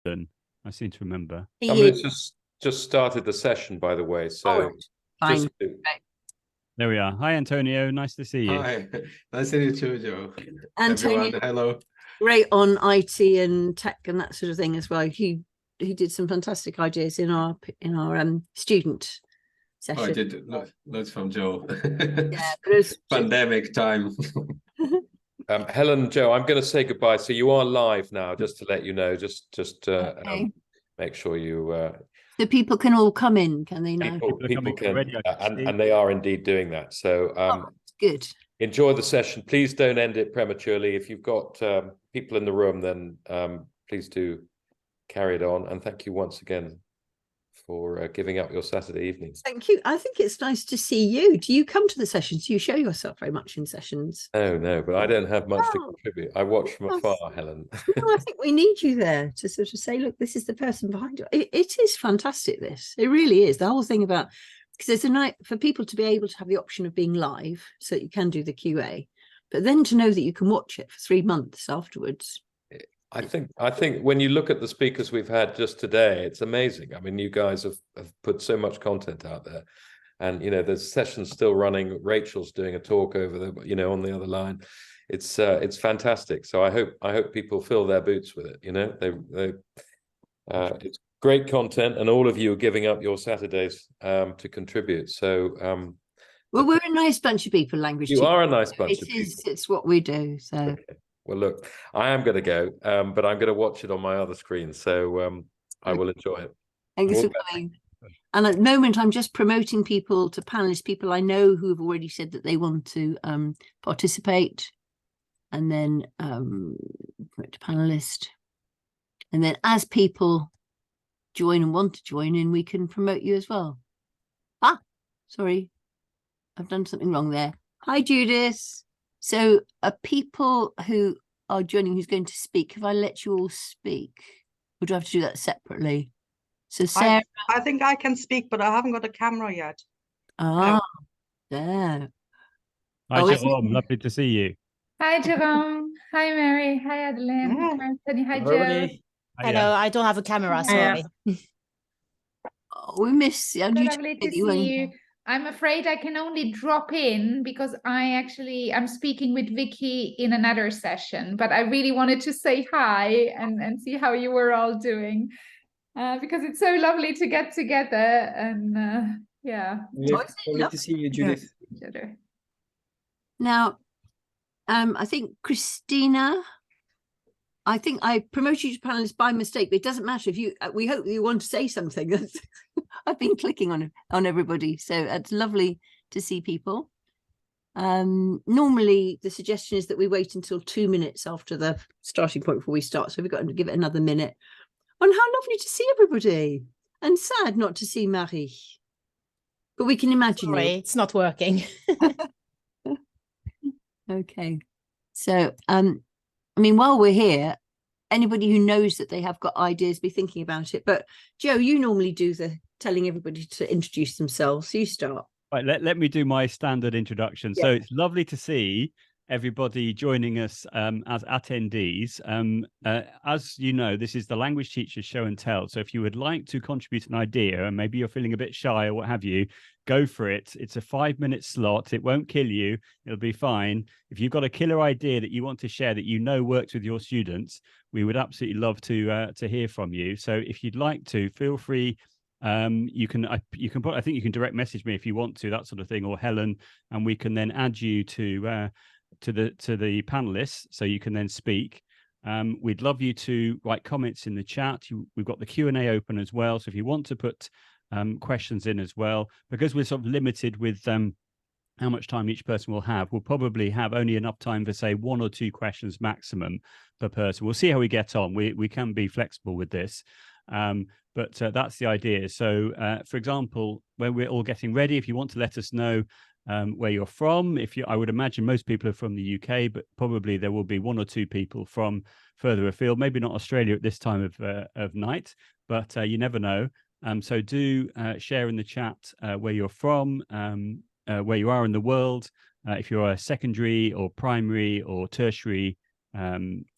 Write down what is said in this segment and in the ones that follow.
I seem to remember. Somebody's just started the session, by the way. So fine. There we are. Hi, Antonio. Nice to see you. Hi, nice to meet you, Joe. Antonio, Everyone, hello. great on IT and tech and that sort of thing as well. He did some fantastic ideas in our student session. Oh, I did loads from Joe. Yeah, but it was pandemic time. Helen, Joe, I'm going to say goodbye. So you are live now, just to let you know. Just okay. Make sure you. So people can all come in, can they now? People can, and they are indeed doing that. So good. Enjoy the session. Please don't end it prematurely. If you've got people in the room, then please do carry it on. And thank you once again for giving up your Saturday evenings. Thank you. I think it's nice to see you. Do you come to the sessions? Do you show yourself very much in sessions? No, but I don't have much to contribute. I watch from afar, Helen. No, I think we need you there to sort of say, look, this is the person behind you. It is fantastic, this. It really is. The whole thing about, because it's a night for people to be able to have the option of being live, so that you can do the QA, but then to know that you can watch it for 3 months afterwards. I think when you look at the speakers we've had just today, it's amazing. I mean, you guys have put so much content out there, and the session's still running. Rachel's doing a talk over the on the other line. It's fantastic. So I hope people fill their boots with it. It's great content, and all of you are giving up your Saturdays to contribute. So well, we're a nice bunch of people. Language. You are a nice bunch of people. It's what we do. So. Okay. Well, look, I am going to go, but I'm going to watch it on my other screen, so I will enjoy it. Thanks for coming. And at the moment, I'm just promoting people to panelists, people I know who have already said that they want to participate, and then promote to panelist. And then as people join and want to join in, we can promote you as well. Sorry, I've done something wrong there. Hi, Judith. So people who are joining, who's going to speak, have I let you all speak? Or do I have to do that separately? So Sarah. I think I can speak, but I haven't got a camera yet. There. Hi, Jerome. Lovely to see you. Hi, Jerome. Hi, Mary. Hi, Adeline. Yeah. Hi, Anthony. Hi, Joe. Hello, I don't have a camera, sorry. We miss you. Lovely to see you. I'm afraid I can only drop in because I'm speaking with Vicky in another session, but I really wanted to say hi and see how you were all doing, because it's so lovely to get together, and yeah. Lovely to see you, Judith. Now, I think Christina, I think I promoted you to panelist by mistake, but it doesn't matter if we hope you want to say something. I've been clicking on everybody, so it's lovely to see people. Normally the suggestion is that we wait until 2 minutes after the starting point before we start, so we've got to give it another minute. And how lovely to see everybody, and sad not to see Marie, but we can imagine. Sorry, it's not working. Okay, so I mean, while we're here, anybody who knows that they have got ideas, be thinking about it. But Joe, you normally do the telling everybody to introduce themselves. So you start. Right, let me do my standard introduction. Yeah. So it's lovely to see everybody joining us as attendees. As you know, this is the Language Teachers Show and Tell. So if you would like to contribute an idea, and maybe you're feeling a bit shy or what have you, go for it. It's a 5-minute slot. It won't kill you. It'll be fine. If you've got a killer idea that you want to share that you know works with your students, we would absolutely love to hear from you. So if you'd like to, feel free. You can I think you can direct message me if you want to, that sort of thing, or Helen, and we can then add you to the panelists, so you can then speak. We'd love you to write comments in the chat. We've got the Q&A open as well, so if you want to put questions in as well, because we're sort of limited with how much time each person will have, we'll probably have only enough time for, say, 1 or 2 questions maximum per person. We'll see how we get on. We can be flexible with this, but that's the idea. So for example, when we're all getting ready, if you want to let us know where you're from, I would imagine most people are from the UK, but probably there will be 1 or 2 people from further afield, maybe not Australia at this time of night, but you never know. So do share in the chat where you're from, where you are in the world, if you're a secondary or primary or tertiary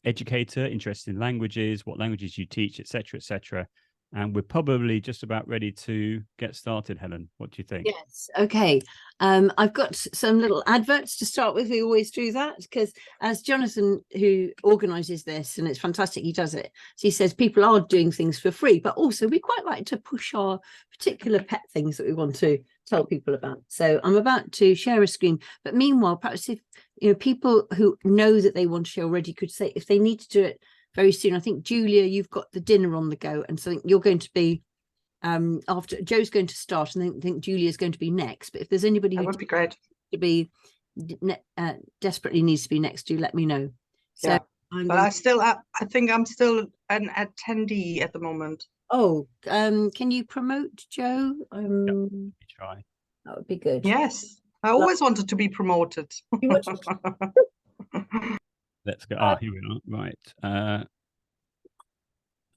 educator, interested in languages, what languages you teach, etc., etc. And we're probably just about ready to get started, Helen. What do you think? Yes. Okay. I've got some little adverts to start with. We always do that because as Jonathan, who organises this, and it's fantastic, he does it. So he says people are doing things for free, but also we quite like to push our particular pet things that we want to tell people about. So I'm about to share a screen, but meanwhile, perhaps if people who know that they want to share already could say if they need to do it very soon. I think Julia, you've got the dinner on the go, and so I think you're going to be after Joe's going to start, and I think Julia's going to be next. But if there's anybody That who would be great. to be desperately needs to be next, do let me know. So Yeah. I'm But going I think I'm still an attendee at the moment. can you promote Joe? Let me try. That would be good. Yes, I always wanted to be promoted. You want Let's go. Here we are. Right.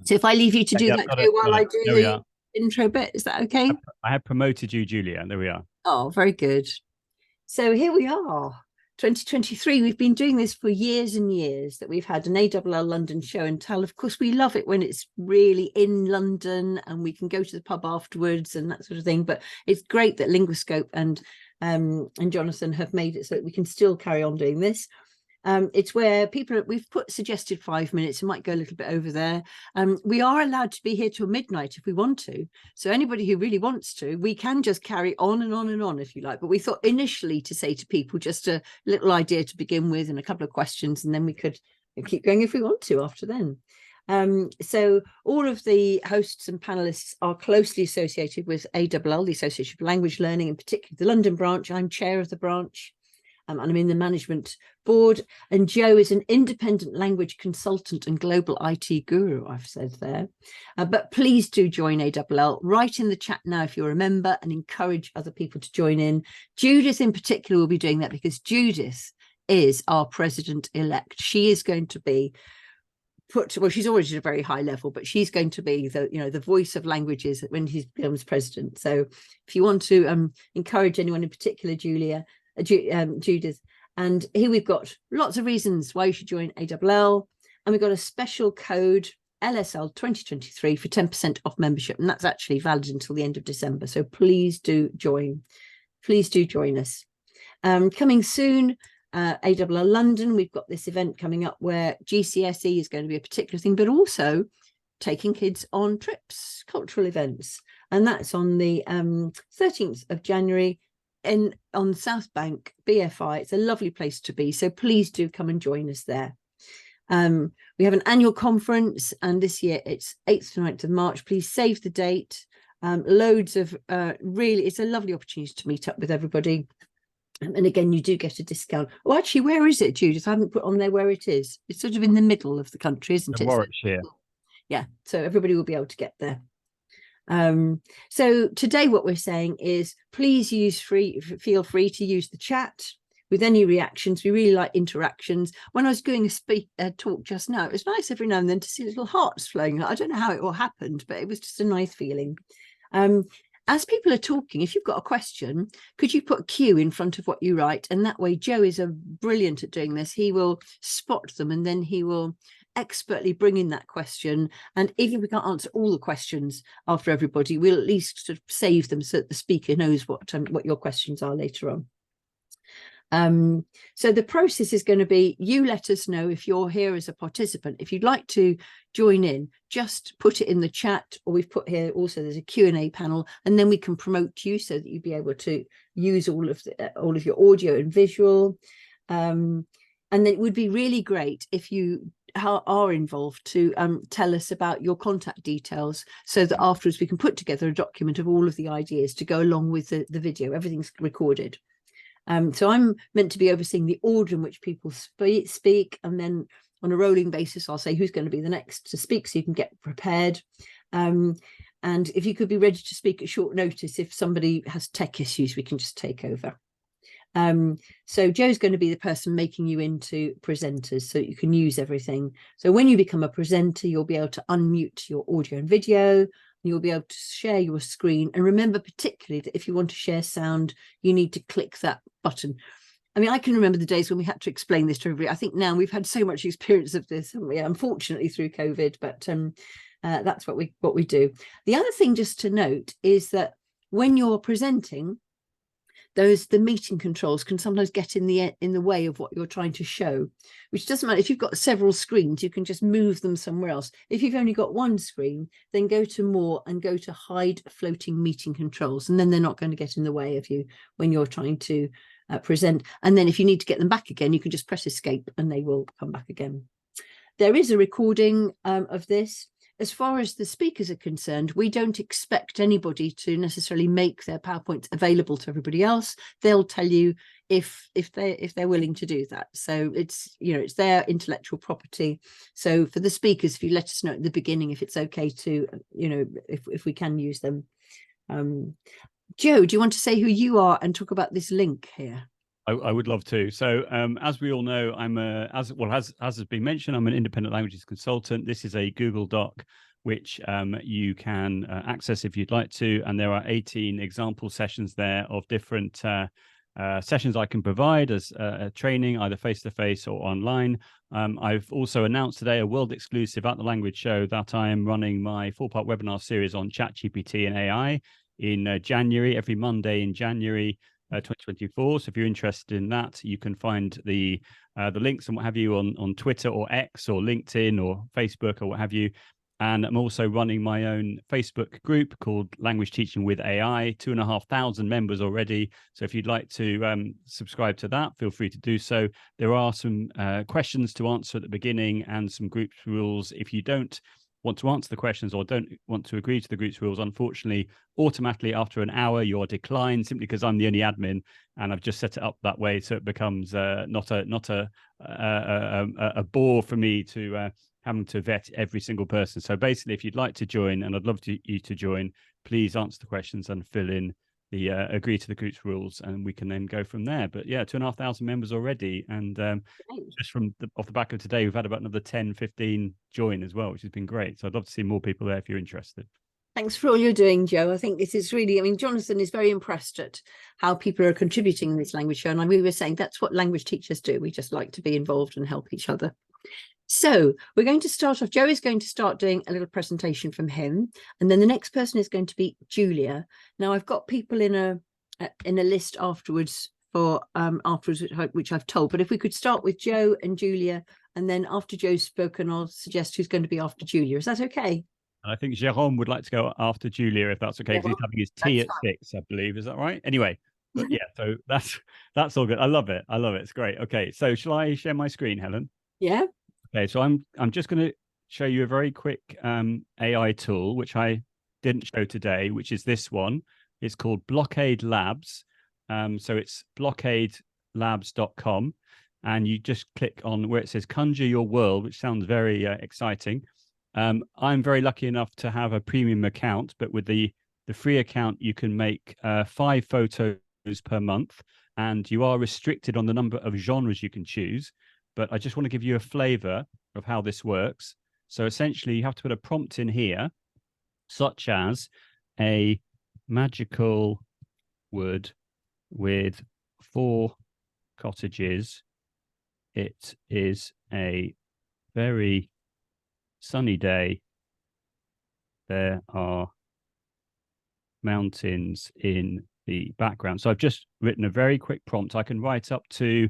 So if I leave you to do Yeah, that, got Joe, it, while got I it. do There we the are. intro bit, is that okay? I have promoted you, Julia. There we are. Oh, very good. So here we are, 2023. We've been doing this for years and years, that we've had an ALL London show and tell. Of course, we love it when it's really in London and we can go to the pub afterwards and that sort of thing. But it's great that Linguascope and Jonathan have made it so that we can still carry on doing this. It's where we've put suggested 5 minutes. It might go a little bit over there. We are allowed to be here till midnight if we want to. So anybody who really wants to, we can just carry on and on and on if you like. But we thought initially to say to people just a little idea to begin with and a couple of questions, and then we could keep going if we want to after then. So all of the hosts and panelists are closely associated with ALL, the Association for Language Learning, in particular the London branch. I'm chair of the branch. And I'm in the management board, and Joe is an independent language consultant and global IT guru, I've said there. But please do join ALL. Write in the chat now if you're a member and encourage other people to join in. Judith in particular will be doing that because Judith is our president-elect. She is going to be she's already at a very high level, but she's going to be the voice of languages when he becomes president. So if you want to encourage anyone in particular, Judith, and here we've got lots of reasons why you should join ALL, and we've got a special code LSL 2023 for 10% off membership, and that's actually valid until the end of December. So please do join us. Coming soon, ALL London, we've got this event coming up where GCSE is going to be a particular thing, but also taking kids on trips, cultural events, and that's on the 13th of January on South Bank, BFI. It's a lovely place to be, so please do come and join us there. We have an annual conference, and this year it's 8th to 9th of March. Please save the date. Loads of really, it's a lovely opportunity to meet up with everybody, and again you do get a discount. Oh, actually, where is it, Judith? I haven't put on there where it is. It's sort of in the middle of the country, isn't it? Warwickshire. Yeah, so everybody will be able to get there. So today what we're saying is please feel free to use the chat with any reactions. We really like interactions. When I was doing a talk just now, it was nice every now and then to see little hearts flowing. I don't know how it all happened, but it was just a nice feeling. As people are talking, if you've got a question, could you put Q in front of what you write? And that way, Joe is brilliant at doing this. He will spot them and then he will expertly bring in that question. And even if we can't answer all the questions after everybody, we'll at least sort of save them so that the speaker knows what your questions are later on. So the process is going to be, you let us know if you're here as a participant. If you'd like to join in, just put it in the chat, or we've put here also there's a Q&A panel, and then we can promote you so that you'd be able to use all of your audio and visual. And then it would be really great if you are involved to tell us about your contact details, so that afterwards we can put together a document of all of the ideas to go along with the video. Everything's recorded. So I'm meant to be overseeing the order in which people speak, and then on a rolling basis I'll say who's going to be the next to speak, so you can get prepared. And if you could be ready to speak at short notice, if somebody has tech issues, we can just take over. So Joe's going to be the person making you into presenters so you can use everything. So when you become a presenter, you'll be able to unmute your audio and video. You'll be able to share your screen. And remember particularly that if you want to share sound, you need to click that button. I mean, I can remember the days when we had to explain this to everybody. I think now we've had so much experience of this, haven't we? Unfortunately, through COVID, but that's what we do. The other thing just to note is that when you're presenting, the meeting controls can sometimes get in the way of what you're trying to show, which doesn't matter. If you've got several screens, you can just move them somewhere else. If you've only got one screen, then go to more and go to hide floating meeting controls, and then they're not going to get in the way of you when you're trying to present. And then if you need to get them back again, you can just press escape and they will come back again. There is a recording of this. As far as the speakers are concerned, we don't expect anybody to necessarily make their PowerPoints available to everybody else. They'll tell you if they're willing to do that. So it's, you know, it's their intellectual property. So for the speakers, if you let us know at the beginning if it's okay to, you know, if we can use them. Joe, do you want to say who you are and talk about this link here? I would love to. So as we all know, I'm as has been mentioned, I'm an independent languages consultant. This is a Google Doc, which you can access if you'd like to. And there are 18 example sessions there of different sessions I can provide as training, either face-to-face or online. I've also announced today a world exclusive at the Language Show that I am running my 4-part webinar series on ChatGPT and AI in January, every Monday in January 2024. So if you're interested in that, you can find the links and what have you on Twitter or X or LinkedIn or Facebook or what have you. And I'm also running my own Facebook group called Language Teaching with AI, 2,500 members already. So if you'd like to subscribe to that, feel free to do so. There are some questions to answer at the beginning and some group rules. If you don't want to answer the questions or don't want to agree to the group's rules, unfortunately, automatically after an hour, you're declined simply because I'm the only admin and I've just set it up that way. So it becomes not a bore for me to having to vet every single person. So basically, if you'd like to join, and I'd love you to join, please answer the questions and fill in the agree to the group's rules, and we can then go from there. But yeah, 2,500 members already. And just from off the back of today, we've had about another 10, 15 join as well, which has been great. So I'd love to see more people there if you're interested. Thanks for all you're doing, Joe. I think this is really, I mean, Jonathan is very impressed at how people are contributing in this language show. And we were saying that's what language teachers do. We just like to be involved and help each other. So we're going to start off. Joe is going to start doing a little presentation from him. And then the next person is going to be Julia. Now I've got people in a list afterwards for which I've told. But if we could start with Joe and Julia, and then after Joe's spoken, I'll suggest who's going to be after Julia. Is that okay? I think Jérôme would like to go after Julia, if that's okay, because he's having his tea at 6, I believe. Is that right? Anyway, but yeah, so that's all good. I love it. I love it. It's great. Okay, so shall I share my screen, Helen? Yeah. Okay, so I'm just going to show you a very quick AI tool, which I didn't show today, which is this one. It's called Blockade Labs. So it's blockadelabs.com, and you just click on where it says Conjure Your World, which sounds very exciting. I'm very lucky enough to have a premium account, but with the free account, you can make 5 photos per month, and you are restricted on the number of genres you can choose. But I just want to give you a flavor of how this works. So essentially, you have to put a prompt in here, such as a magical wood with 4 cottages. It is a very sunny day. There are mountains in the background. So I've just written a very quick prompt. I can write up to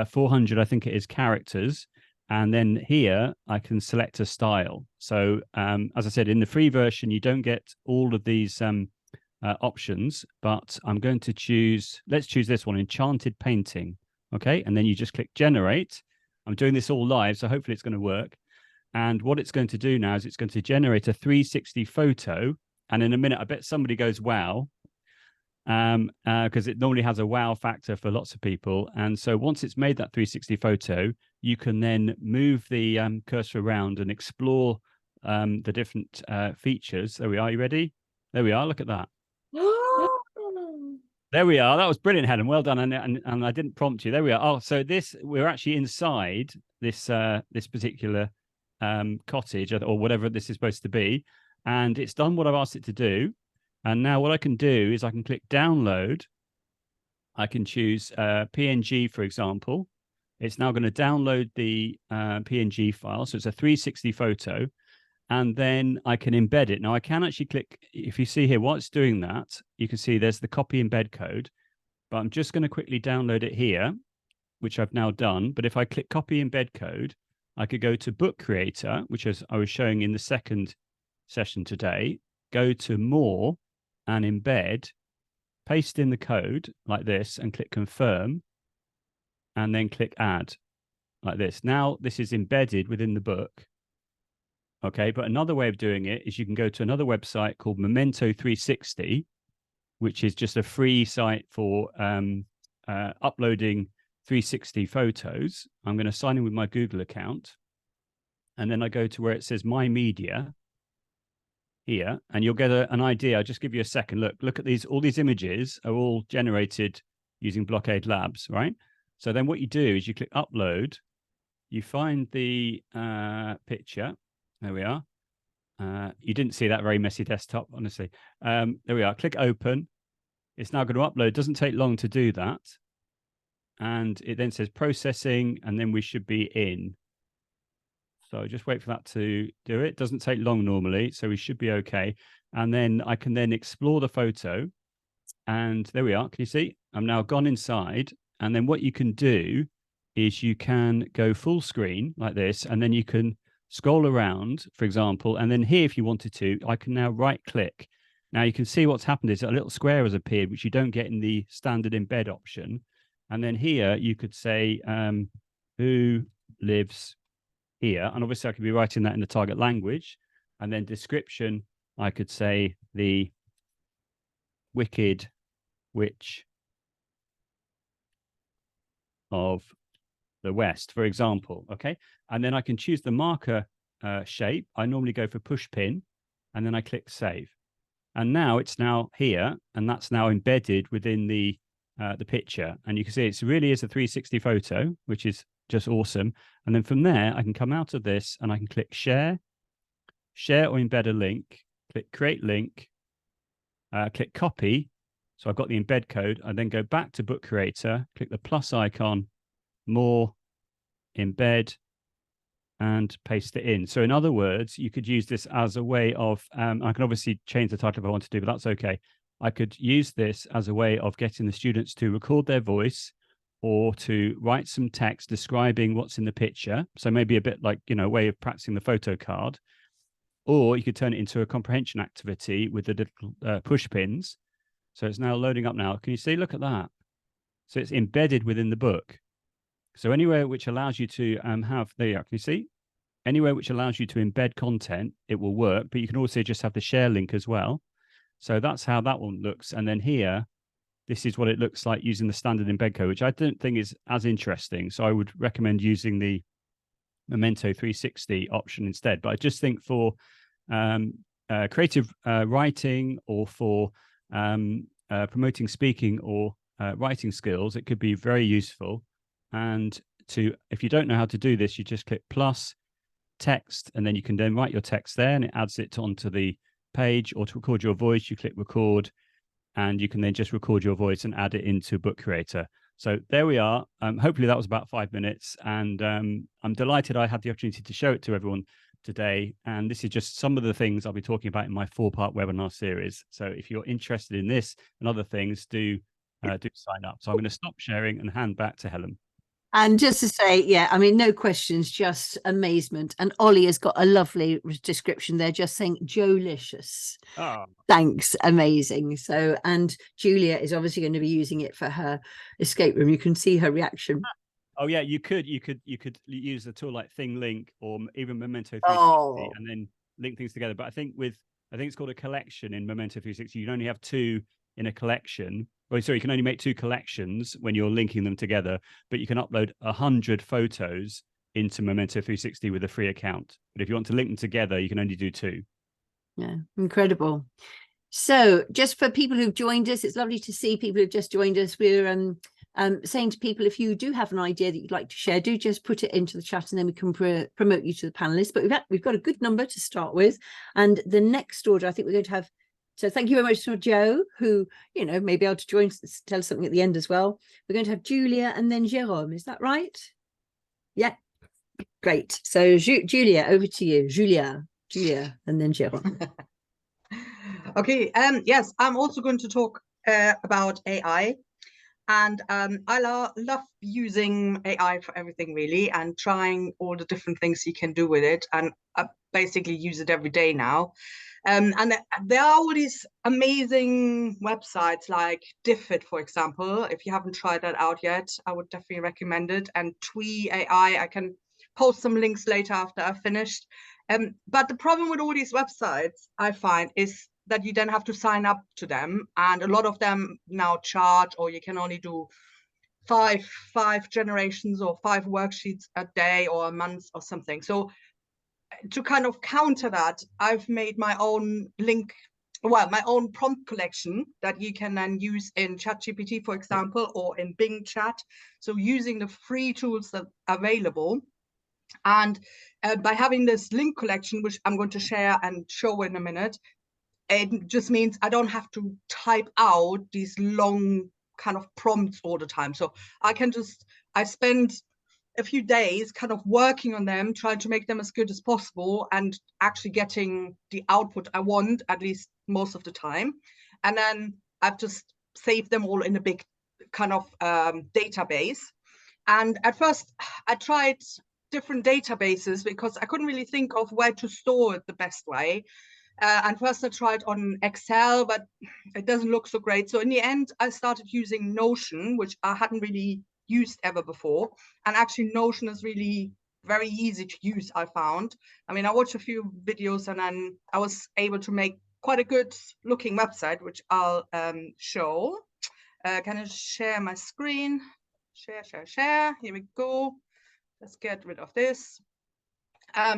400, I think it is, characters. And then here I can select a style. So as I said, in the free version, you don't get all of these options, but I'm going to choose, let's choose this one, Enchanted Painting. Okay, and then you just click generate. I'm doing this all live, so hopefully it's going to work. And what it's going to do now is it's going to generate a 360 photo. And in a minute, I bet somebody goes, wow, because it normally has a wow factor for lots of people. And so once it's made that 360 photo, you can then move the cursor around and explore the different features. There we are. You ready? There we are. Look at that. There we are. That was brilliant, Helen. Well done. And I didn't prompt you. There we are. Oh, so we're actually inside this this particular cottage or whatever this is supposed to be. And it's done what I've asked it to do. And now what I can do is I can click download. I can choose PNG, for example. It's now going to download the PNG file. So it's a 360 photo. And then I can embed it. Now I can actually click, if you see here, while it's doing that, you can see there's the copy embed code, but I'm just going to quickly download it here, which I've now done. But if I click copy embed code, I could go to Book Creator, which is I was showing in the second session today, go to More and Embed, paste in the code like this and click Confirm, and then click Add like this. Now this is embedded within the book. Okay, but another way of doing it is you can go to another website called Memento 360, which is just a free site for uploading 360 photos. I'm going to sign in with my Google account. And then I go to where it says My Media here, and you'll get an idea. I'll just give you a second. Look at these. All these images are all generated using Blockade Labs, right? So then what you do is you click Upload. You find the picture. There we are. You didn't see that very messy desktop, honestly. There we are. Click Open. It's now going to upload. It doesn't take long to do that. And it then says processing, and then we should be in. So just wait for that to do it. It doesn't take long normally, so we should be okay. And then I can then explore the photo. And there we are. Can you see? I'm now gone inside. And then what you can do is you can go full screen like this, and then you can scroll around, for example, and then here, if you wanted to, I can now right click. Now you can see what's happened is a little square has appeared, which you don't get in the standard embed option. And then here you could say, who lives here? And obviously I could be writing that in the target language. And then description, I could say the Wicked Witch of the West, for example. Okay. And then I can choose the marker shape. I normally go for push pin, and then I click save. And now it's now here, and that's now embedded within the picture. And you can see it really is a 360 photo, which is just awesome. And then from there, I can come out of this and I can click share or embed a link, click create link, click copy. So I've got the embed code. I then go back to Book Creator, click the plus icon, more, embed, and paste it in. So in other words, you could use this as a way of, I can obviously change the title if I want to do, but that's okay. I could use this as a way of getting the students to record their voice or to write some text describing what's in the picture. So maybe a bit like, a way of practicing the photo card. Or you could turn it into a comprehension activity with the little push pins. So it's now loading up now. Can you see? Look at that. So it's embedded within the book. So anywhere which allows you to have, there you are, can you see? Anywhere which allows you to embed content, it will work, but you can also just have the share link as well. So that's how that one looks. And then here, this is what it looks like using the standard embed code, which I don't think is as interesting. So I would recommend using the Memento 360 option instead. But I just think for creative writing or for promoting speaking or writing skills, it could be very useful. And if you don't know how to do this, you just click plus text, and then you can then write your text there, and it adds it onto the page. Or to record your voice, you click record, and you can then just record your voice and add it into Book Creator. So there we are. Hopefully that was about 5 minutes, and I'm delighted I had the opportunity to show it to everyone today. And this is just some of the things I'll be talking about in my 4-part webinar series. So if you're interested in this and other things, do sign up. So I'm going to stop sharing and hand back to Helen. And just to say, yeah, I mean, no questions, just amazement. And Ollie has got a lovely description there, just saying Jolicious. Oh. Thanks, amazing. So, and Julia is obviously going to be using it for her escape room. You can see her reaction. Oh yeah, you could use a tool like ThingLink or even Memento 360 and then link things together. But I think it's called a collection in Memento 360. You can only have 2 in a collection. Oh, sorry, you can only make 2 collections when you're linking them together, but you can upload 100 photos into Memento 360 with a free account. But if you want to link them together, you can only do 2. Yeah, incredible. So just for people who've joined us, it's lovely to see people who've just joined us. We're saying to people, if you do have an idea that you'd like to share, do just put it into the chat, and then we can promote you to the panelists. But we've got a good number to start with. And the next order, I think we're going to have So thank you very much to Joe, who, you know, may be able to join, tell us something at the end as well. We're going to have Julia and then Jérôme. Is that right? Yeah. Great. So Julia, over to you. Julia, and then Jérôme. Okay. Yes, I'm also going to talk about AI. And I love using AI for everything, really, and trying all the different things you can do with it. And I basically use it every day now. And there are all these amazing websites like Diffit, for example. If you haven't tried that out yet, I would definitely recommend it. And Twee AI, I can post some links later after I've finished. But the problem with all these websites, I find, is that you then have to sign up to them, and a lot of them now charge, or you can only do five generations or 5 worksheets a day or a month or something. So to kind of counter that, I've made my own my own prompt collection that you can then use in ChatGPT, for example, or in Bing Chat. So using the free tools that are available. And by having this link collection, which I'm going to share and show in a minute, it just means I don't have to type out these long kind of prompts all the time. So I spend a few days kind of working on them, trying to make them as good as possible and actually getting the output I want, at least most of the time. And then I've just saved them all in a big kind of database. And at first I tried different databases because I couldn't really think of where to store it the best way. And first I tried on Excel, but it doesn't look so great. So in the end, I started using Notion, which I hadn't really used ever before. And actually Notion is really very easy to use, I found. I mean, I watched a few videos and then I was able to make quite a good looking website, which I'll show. Can I share my screen? Share. Here we go. Let's get rid of this. How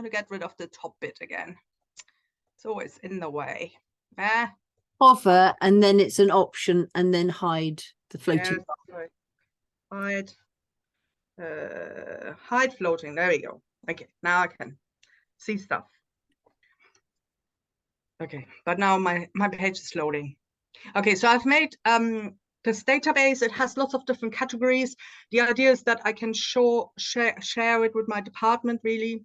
to get rid of the top bit again? It's always in the way. Hover, and then it's an option, and then hide the floating. Yes, hide floating. There we go. Okay, now I can see stuff. Okay, but now my page is loading. Okay, so I've made this database. It has lots of different categories. The idea is that I can share it with my department, really,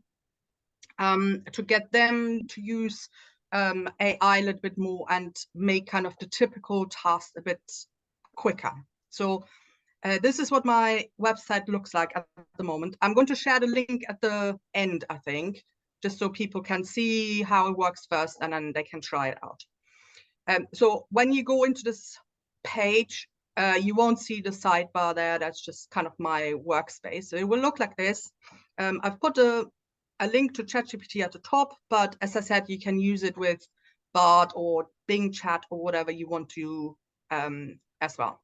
to get them to use AI a little bit more and make kind of the typical task a bit quicker. So this is what my website looks like at the moment. I'm going to share the link at the end, I think, just so people can see how it works first and then they can try it out. So when you go into this page, you won't see the sidebar there. That's just kind of my workspace. So it will look like this. I've put a link to ChatGPT at the top, but as I said, you can use it with Bard or Bing Chat or whatever you want to as well.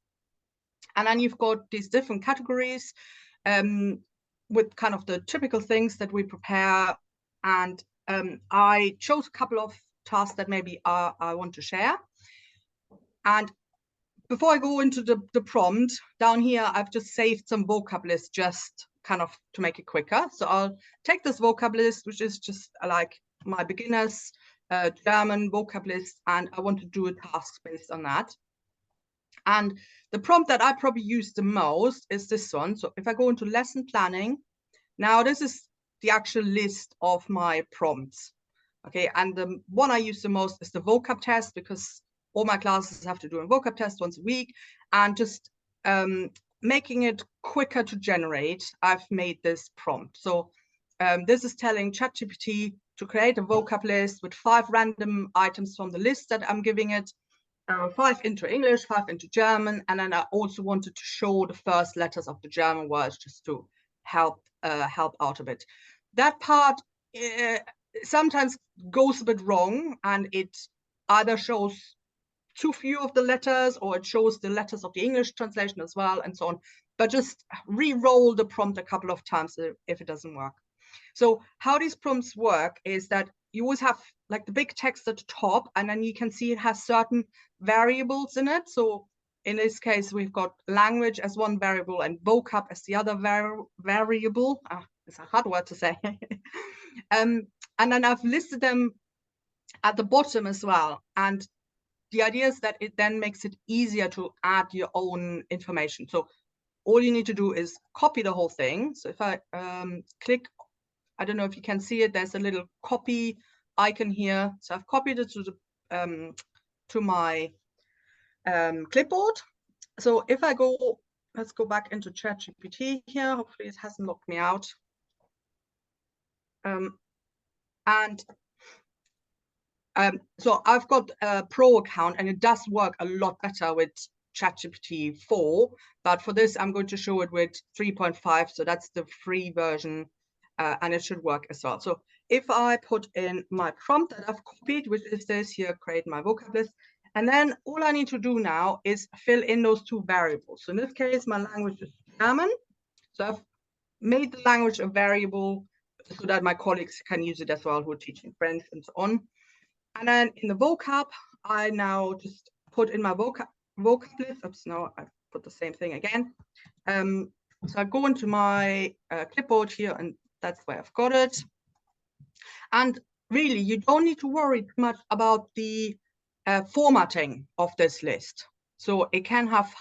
And then you've got these different categories with kind of the typical things that we prepare. And I chose a couple of tasks that maybe I want to share. And before I go into the prompt, down here, I've just saved some vocab lists just kind of to make it quicker. So I'll take this vocab list, which is just like my beginners German vocab list, and I want to do a task based on that. And the prompt that I probably use the most is this one. So if I go into lesson planning, now this is the actual list of my prompts. Okay, and the one I use the most is the vocab test, because all my classes have to do a vocab test once a week, and just making it quicker to generate, I've made this prompt. So this is telling ChatGPT to create a vocab list with 5 random items from the list that I'm giving it, 5 into English, 5 into German, and then I also wanted to show the first letters of the German words just to help out a bit. That part sometimes goes a bit wrong, and it either shows too few of the letters, or it shows the letters of the English translation as well, and so on. But just re-roll the prompt a couple of times if it doesn't work. So how these prompts work is that you always have like the big text at the top, and then you can see it has certain variables in it. So in this case, we've got language as one variable and vocab as the other variable. It's a hard word to say. And then I've listed them at the bottom as well. And the idea is that it then makes it easier to add your own information. So all you need to do is copy the whole thing. So if I click, I don't know if you can see it, there's a little copy icon here. So I've copied it to the to my clipboard. So if I go, let's go back into ChatGPT here. Hopefully it hasn't locked me out. So I've got a Pro account, and it does work a lot better with ChatGPT 4. But for this, I'm going to show it with 3.5. So that's the free version, and it should work as well. So if I put in my prompt that I've copied, which is this here, create my vocab list, and then all I need to do now is fill in those two variables. So in this case, my language is German. So I've made the language a variable so that my colleagues can use it as well who are teaching French and so on. And then in the vocab, I now just put in my vocab list. Oops, no, I put the same thing again. So I go into my clipboard here, and that's where I've got it. And really, you don't need to worry too much about the formatting of this list. So it can have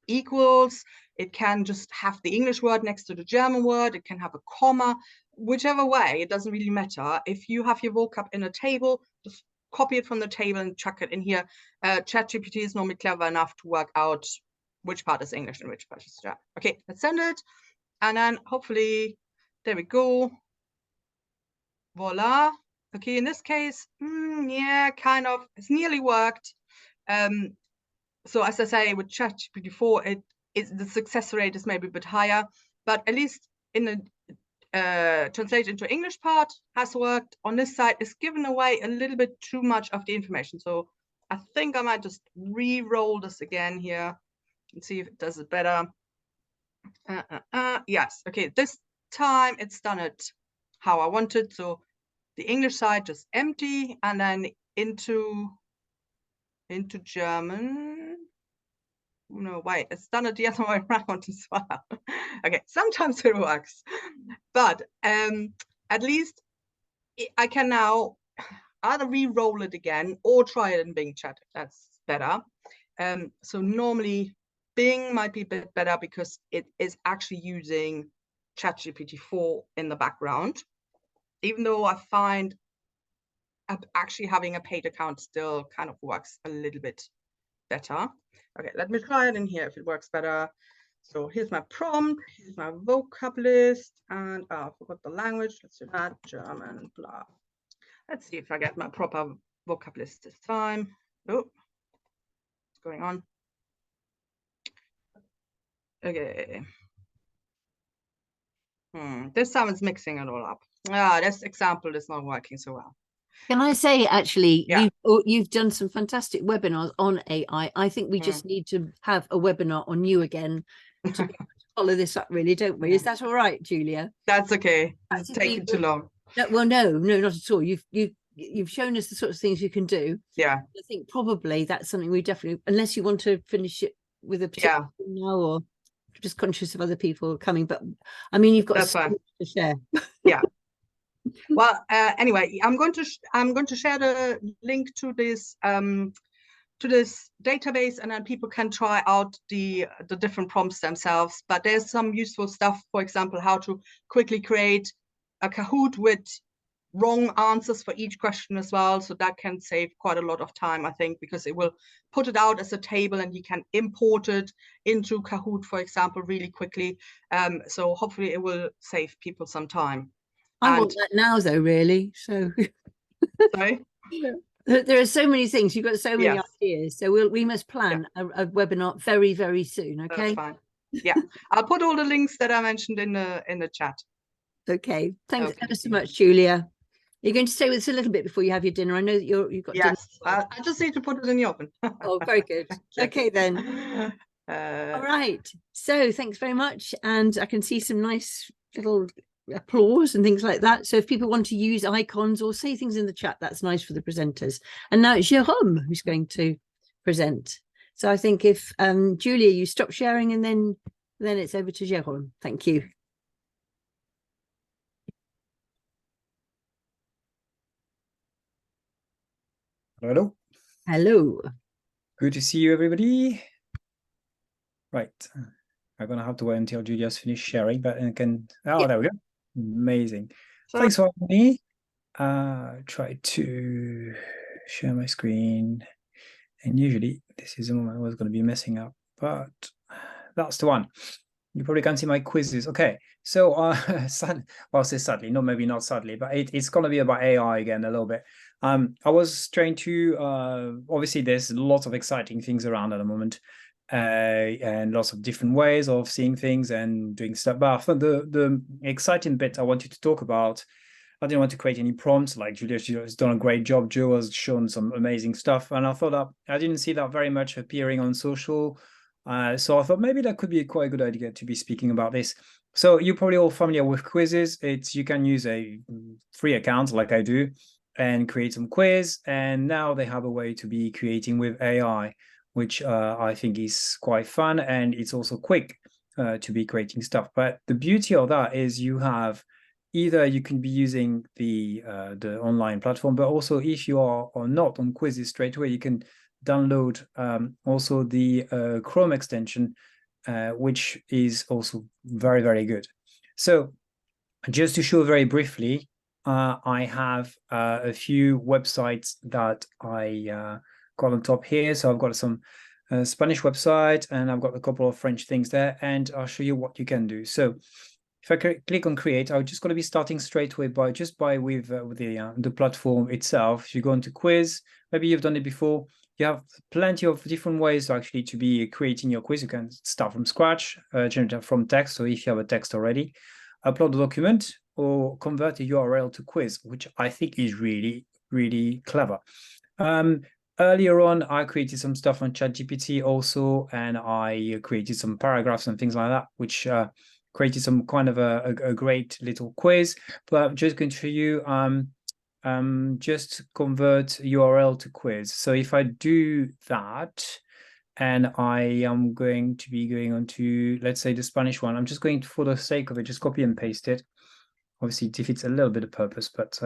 equals, it can just have the English word next to the German word, it can have a comma, whichever way, it doesn't really matter. If you have your vocab in a table, just copy it from the table and chuck it in here. ChatGPT is normally clever enough to work out which part is English and which part is German. Okay, let's send it. And then hopefully, there we go. Voila. Okay, in this case, yeah, kind of, it's nearly worked. So as I say, with ChatGPT 4, the success rate is maybe a bit higher, but at least in the translate into English part has worked. On this side, it's given away a little bit too much of the information. So I think I might just re-roll this again here and see if it does it better. Yes, okay, this time it's done it how I wanted. So the English side just empty, and then into German. No, wait, it's done it the other way around as well. Okay, sometimes it works, but at least I can now either re-roll it again or try it in Bing Chat if that's better. So normally Bing might be a bit better because it is actually using ChatGPT 4 in the background, even though I find actually having a paid account still kind of works a little bit better. Okay, let me try it in here if it works better. So here's my prompt, here's my vocab list, and I forgot the language. Let's do that, German, blah. Let's see if I get my proper vocab list this time. Oh, what's going on? Okay. This time it's mixing it all up. This example is not working so well. Can I say, actually, Yeah. you've done some fantastic webinars on AI. I think we just need to have a webinar on you again to follow this up, really, don't we? Is that all right, Julia? That's okay. I It's think taking too long. No, well, no, not at all. You've shown us the sort of things you can do. Yeah. I think probably that's something we definitely, unless you want to finish it with a particular thing now, or just conscious of other people coming. But I mean, you've got That's so fine much to share. Yeah. Well, anyway, I'm going to share the link to this database, and then people can try out the different prompts themselves. But there's some useful stuff, for example, how to quickly create a Kahoot with wrong answers for each question as well. So that can save quite a lot of time, I think, because it will put it out as a table and you can import it into Kahoot, for example, really quickly. So hopefully it will save people some time. I want that now, though, really. So sorry. There are so many things. You've got so many Yes. ideas. So we must plan a webinar very, very soon. Okay. That's fine. Yeah, I'll put all the links that I mentioned in the chat. Okay. Thanks Okay. ever so much, Julia. You're going to stay with us a little bit before you have your dinner. I know that you've got dinner. Yes, I just need to put it in the oven. Oh, very good. Okay, then. All right. So thanks very much. And I can see some nice little applause and things like that. So if people want to use icons or say things in the chat, that's nice for the presenters. And now it's Jérôme who's going to present. So I think if Julia, you stop sharing, and then it's over to Jérôme. Thank you. Hello. Hello. Good to see you, everybody. Right. I'm going to have to wait until Julia's finished sharing, but I can. Oh, Yep. there we go. Amazing. So- Thanks for having me. Try to share my screen. And usually this is the moment I was going to be messing up, but that's the one. You probably can't see my quizzes. Okay. So, well, I'll say sadly, no, maybe not sadly, but it's going to be about AI again a little bit. I was trying to, obviously there's lots of exciting things around at the moment, and lots of different ways of seeing things and doing stuff. But I thought the exciting bit I wanted to talk about, I didn't want to create any prompts. Like Julia has done a great job. Joe has shown some amazing stuff. And I thought that I didn't see that very much appearing on social. So I thought maybe that could be quite a good idea to be speaking about this. So you're probably all familiar with quizzes. You can use a free account like I do and create some quiz. And now they have a way to be creating with AI, which I think is quite fun. And it's also quick to be creating stuff. But the beauty of that is you have either you can be using the online platform, but also if you are or not on quizzes straight away, you can download also the Chrome extension, which is also very, very good. So just to show very briefly, I have a few websites that I got on top here. So I've got some Spanish website and I've got a couple of French things there, and I'll show you what you can do. So if I click on create, I'm just going to be starting straight away with the platform itself. If you go into quiz, maybe you've done it before. You have plenty of different ways actually to be creating your quiz. You can start from scratch, generate from text. So if you have a text already, upload a document or convert a URL to quiz, which I think is really, really clever. Earlier on, I created some stuff on ChatGPT also, and I created some paragraphs and things like that, which created some kind of a great little quiz. But I'm just going to show you just convert URL to quiz. So if I do that, and I am going to be going on to, let's say, the Spanish one, I'm just going to, for the sake of it, just copy and paste it. Obviously, it defeats a little bit of purpose, but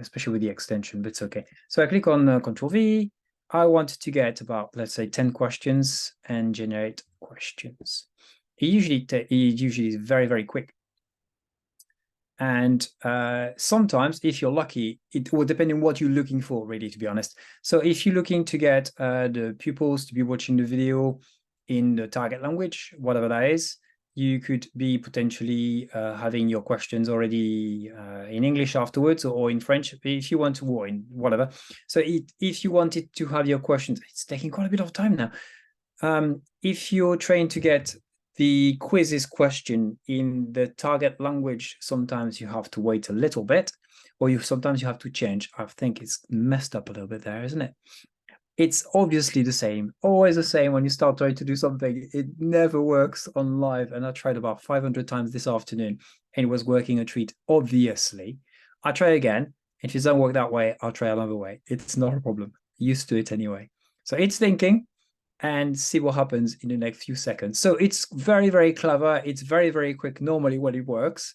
especially with the extension, but it's okay. So I click on Control V. I want to get about, let's say, 10 questions and generate questions. It usually is very, very quick. And sometimes, if you're lucky, it will depend on what you're looking for, really, to be honest. So if you're looking to get the pupils to be watching the video in the target language, whatever that is, you could be potentially having your questions already in English afterwards, or in French, if you want to, or in whatever. So if you wanted to have your questions, it's taking quite a bit of time now. If you're trying to get the quizzes question in the target language, sometimes you have to wait a little bit, or sometimes you have to change. I think it's messed up a little bit there, isn't it? It's obviously the same, always the same when you start trying to do something. It never works on live. And I tried about 500 times this afternoon and it was working a treat, obviously. I try again. If it doesn't work that way, I'll try another way. It's not a problem. Used to it anyway. So it's thinking and see what happens in the next few seconds. So it's very, very clever. It's very, very quick normally when it works.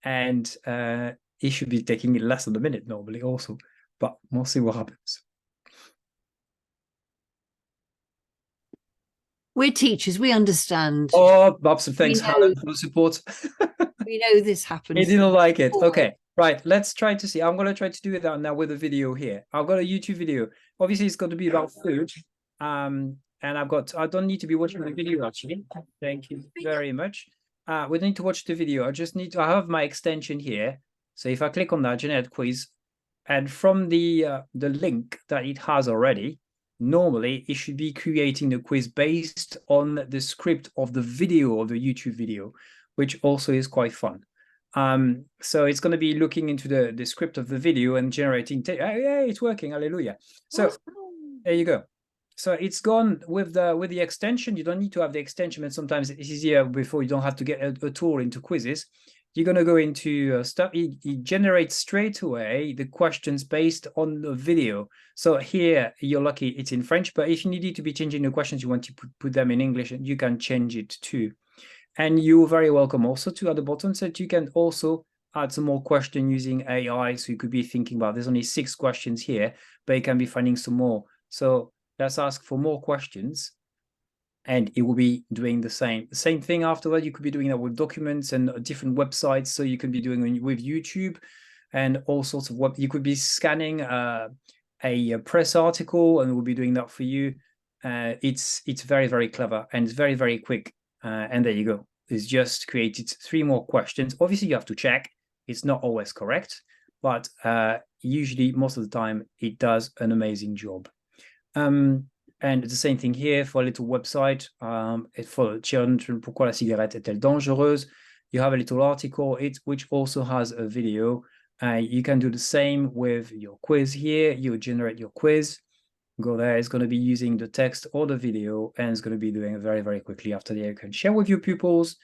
And it should be taking less than a minute normally also. But we'll see what happens. We're teachers, we understand. Oh, Babs, thanks, Helen, for the support. We know this happens. He didn't like it. Okay, right. Let's try to see. I'm going to try to do it now with a video here. I've got a YouTube video. Obviously, it's got to be about food. And I don't need to be watching the video, actually. Thank you very much. We need to watch the video. I have my extension here. So if I click on that, generate quiz, and from the link that it has already, normally it should be creating the quiz based on the script of the video, of the YouTube video, which also is quite fun. So it's going to be looking into the script of the video and generating. Yeah, it's working. Hallelujah. So there you go. So it's gone with the extension. You don't need to have the extension, but sometimes it's easier before you don't have to get a tool into quizzes. You're going to go into stuff. It generates straight away the questions based on the video. So here, you're lucky it's in French, but if you needed to be changing the questions, you want to put them in English, and you can change it too. And you're very welcome also to at the bottom that you can also add some more question using AI. So you could be thinking about, there's only 6 questions here, but you can be finding some more. So let's ask for more questions, and it will be doing the same thing after that. You could be doing that with documents and different websites. So you can be doing with YouTube and all sorts of you could be scanning a press article, and we'll be doing that for you. It's very, very clever, and it's very, very quick. And there you go. It's just created 3 more questions. Obviously, you have to check. It's not always correct, but usually, most of the time, it does an amazing job. And the same thing here for a little website. For children, pourquoi la cigarette est-elle dangereuse? You have a little article, which also has a video. You can do the same with your quiz here. You generate your quiz. Go there. It's going to be using the text or the video, and it's going to be doing it very, very quickly. After that, you can share with your pupils,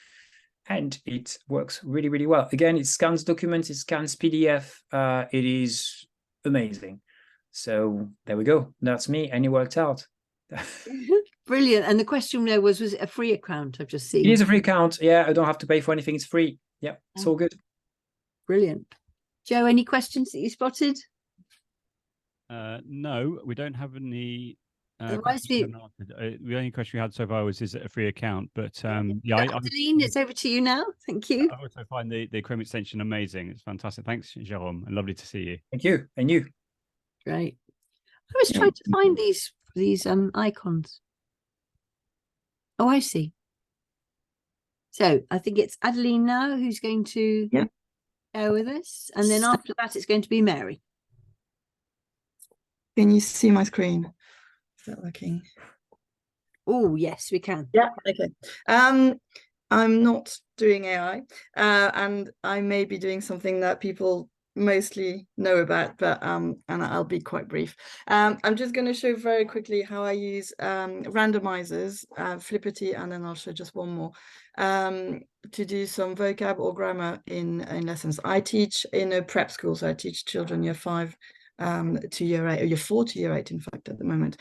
and it works really, really well. Again, it scans documents, it scans PDF. It is amazing. So there we go. That's me, and it worked out. Brilliant. And the question there was it a free account? I've just seen. It is a free account. Yeah, I don't have to pay for anything. It's free. Yeah, it's all good. Brilliant. Joe, any questions that you spotted? No, we don't have any. The only question we had so far was, is it a free account? But yeah, Adeline, it's over to you now. Thank you. I also find the Chrome extension amazing. It's fantastic. Thanks, Jérôme, and lovely to see you. Thank you. And you. Great. I was trying to find these icons. Oh, I see. So I think it's Adeline now who's going to go with us, and then after that it's going to be Mary. Can you see my screen? Is that working? Oh, yes, we can. Yeah, okay. I'm not doing AI, and I may be doing something that people mostly know about, but and I'll be quite brief. I'm just going to show very quickly how I use randomizers, Flippity, and then I'll show just one more to do some vocab or grammar in lessons. I teach in a prep school, so I teach children year 5 to year 8, or year 4 to year 8, in fact, at the moment.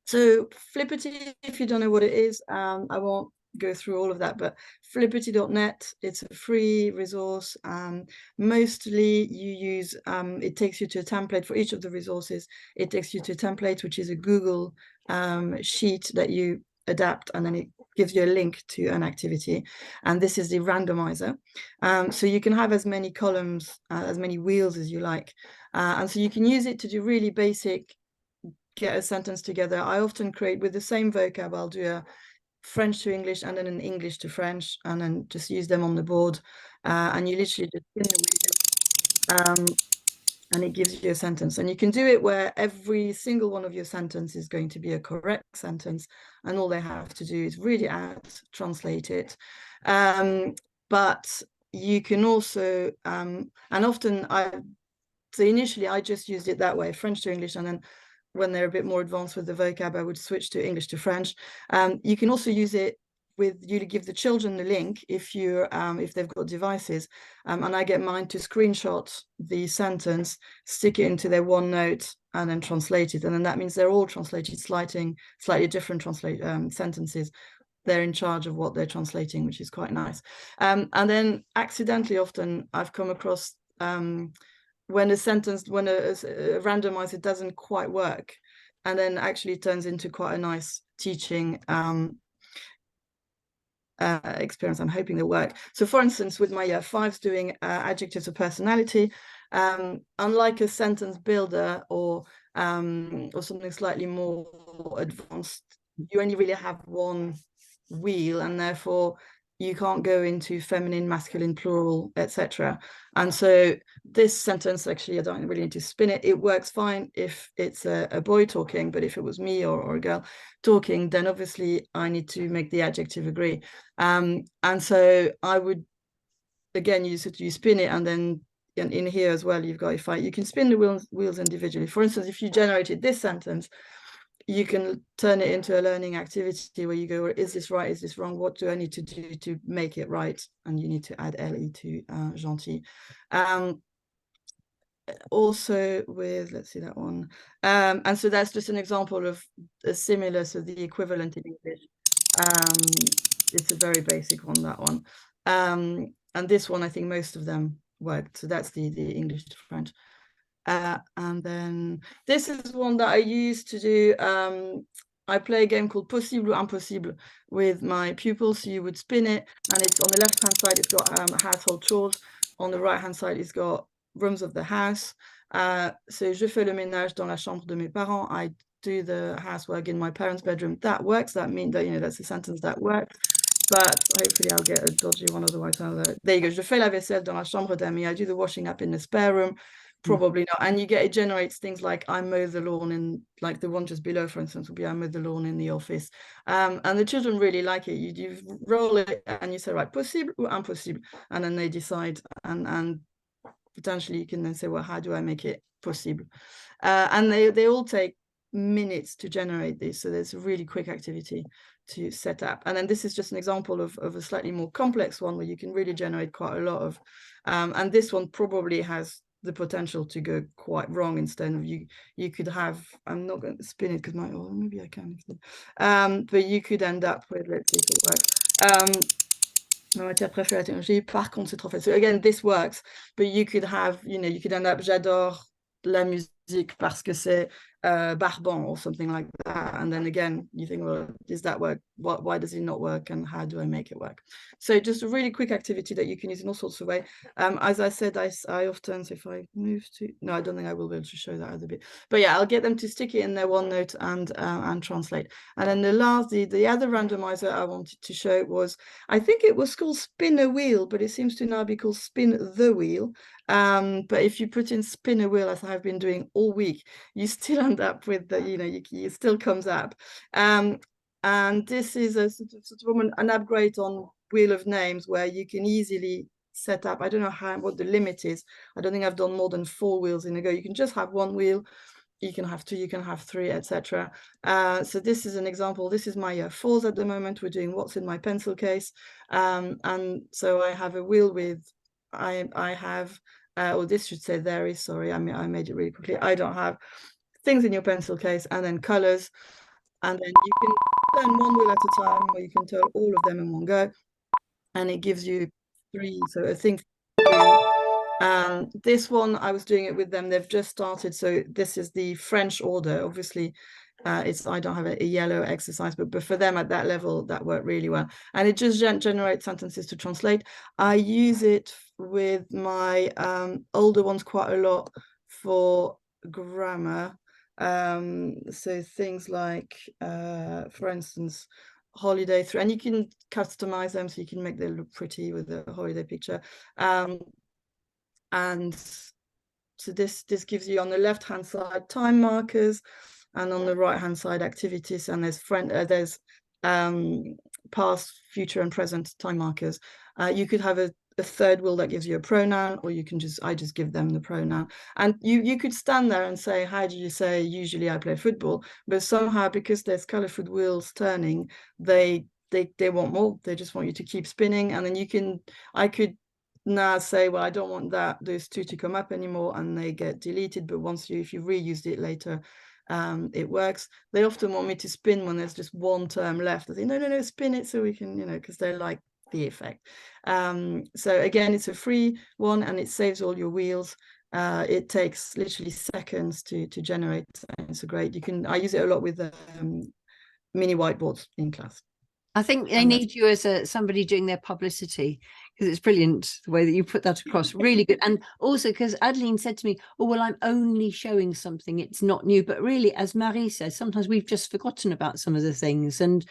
So Flippity, if you don't know what it is, I won't go through all of that, but flippity.net, it's a free resource. Mostly you use, it takes you to a template for each of the resources. It takes you to a template, which is a Google sheet that you adapt, and then it gives you a link to an activity. And this is the randomizer. So you can have as many columns, as many wheels as you like. And so you can use it to do really basic, get a sentence together. I often create with the same vocab. I'll do a French to English and then an English to French, and then just use them on the board. And you literally just spin the wheel, and it gives you a sentence. And you can do it where every single one of your sentence is going to be a correct sentence, and all they have to do is read it out, translate it. But you can also, and often so initially I just used it that way, French to English, and then when they're a bit more advanced with the vocab, I would switch to English to French. You can also use it with you to give the children the link if they've got devices, and I get mine to screenshot the sentence, stick it into their OneNote, and then translate it. And then that means they're all translated slightly different sentences. They're in charge of what they're translating, which is quite nice. And then accidentally, often I've come across when a randomizer doesn't quite work, and then actually turns into quite a nice teaching experience. I'm hoping it'll work. So for instance, with my year 5s doing adjectives of personality, unlike a sentence builder or something slightly more advanced, you only really have one wheel, and therefore you can't go into feminine, masculine, plural, etc. And so this sentence, actually, I don't really need to spin it. It works fine if it's a boy talking, but if it was me or a girl talking, then obviously I need to make the adjective agree. And so I would, again, you spin it, and then in here as well, you've got, you can spin the wheels individually. For instance, if you generated this sentence, you can turn it into a learning activity where you go, is this right? Is this wrong? What do I need to do to make it right? And you need to add LE to gentil. Also with, let's see that one. And so that's just an example of a similar, so the equivalent in English. It's a very basic one, that one. and this one, I think most of them worked. So that's the English to French. And then this is one that I used to do. I play a game called Possible ou Impossible with my pupils. So you would spin it, and it's on the left-hand side, it's got household chores. On the right-hand side, it's got rooms of the house. So je fais le ménage dans la chambre de mes parents. I do the housework in my parents' bedroom. That works. That means that, you know, that's a sentence that works. But hopefully I'll get a dodgy one, otherwise there you go. Je fais la vaisselle dans la chambre d'amis. I do the washing up in the spare room. Probably not. And it generates things like I mow the lawn in, like the one just below, for instance, would be I mow the lawn in the office. And the children really like it. You roll it and you say, right, possible ou impossible? And then they decide, and potentially you can then say, well, how do I make it possible? And they all take minutes to generate this. So there's a really quick activity to set up. And then this is just an example of a slightly more complex one where you can really generate quite a lot of, and this one probably has the potential to go quite wrong. Instead of you could have, I'm not going to spin it because maybe I can, but you could end up with, let's see if it works. Ma matière préférée la technologie, par contre c'est trop facile. So again, this works, but you could have, you know, you could end up, j'adore la musique parce que c'est Barbant or something like that. And then again, you think, well, does that work? Why does it not work? And how do I make it work? So just a really quick activity that you can use in all sorts of ways. As I said, I often, so if I move to, no, I don't think I will be able to show that other bit. But yeah, I'll get them to stick it in their OneNote and translate. And then the other randomizer I wanted to show was, I think it was called Spin a Wheel, but it seems to now be called Spin the Wheel. But if you put in Spin a Wheel, as I've been doing all week, you still end up with the, you know, it still comes up. And this is a sort of an upgrade on Wheel of Names where you can easily set up, I don't know what the limit is. I don't think I've done more than 4 wheels in a go. You can just have 1 wheel, you can have 2, you can have 3, etc. So this is an example. This is my year 4s at the moment. We're doing what's in my pencil case. And so I have a wheel with, I have, or this should say there is, sorry, I made it really quickly. I don't have things in your pencil case, and then colors. And then you can turn 1 wheel at a time, or you can turn all of them in one go. And it gives you 3, so I think this one, I was doing it with them. They've just started. So this is the French order. Obviously, I don't have a yellow exercise, but for them at that level, that worked really well. And it just generates sentences to translate. I use it with my older ones quite a lot for grammar. So things like, for instance, holiday through, and you can customize them so you can make them look pretty with a holiday picture. And so this gives you on the left hand side time markers, and on the right hand side activities, and there's past, future, and present time markers. You could have a third wheel that gives you a pronoun, or you can I just give them the pronoun. And you could stand there and say, how do you say usually I play football? But somehow, because there's colorful wheels turning, they want more. They just want you to keep spinning. And then I could now say, well, I don't want those 2 to come up anymore, and they get deleted. But if you reused it later, it works. They often want me to spin when there's just 1 term left. I say, no, spin it so we can, you know, because they like the effect. So again, it's a free one, and it saves all your wheels. It takes literally seconds to generate. It's great. I use it a lot with mini whiteboards in class. I think they need you as somebody doing their publicity, because it's brilliant the way that you put that across. Really good. And also because Adeline said to me, oh, well, I'm only showing something. It's not new. But really, as Marie says, sometimes we've just forgotten about some of the things. And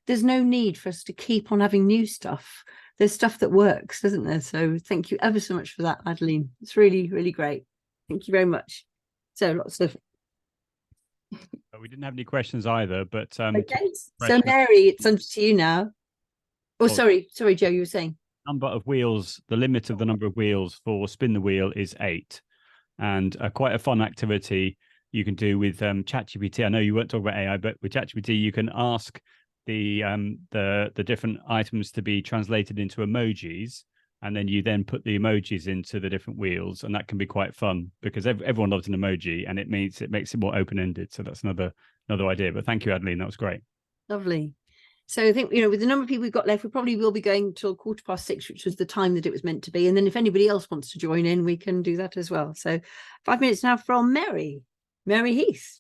there's no need for us to keep on having new stuff. There's stuff that works, isn't there? So thank you ever so much for that, Adeline. It's really, really great. Thank you very much. So lots of... We didn't have any questions either, but okay. So Mary, it's on to you now. Oh, sorry, Joe, you were saying. Number of wheels, the limit of the number of wheels for Spin the Wheel is 8. And quite a fun activity you can do with ChatGPT. I know you weren't talking about AI, but with ChatGPT, you can ask the different items to be translated into emojis, and then you put the emojis into the different wheels, and that can be quite fun because everyone loves an emoji, and it makes it more open-ended. So that's another idea. But thank you, Adeline, that was great. Lovely. So I think, with the number of people we've got left, we probably will be going till 6:15, which was the time that it was meant to be. And then if anybody else wants to join in, we can do that as well. So 5 minutes now from Mary Heath.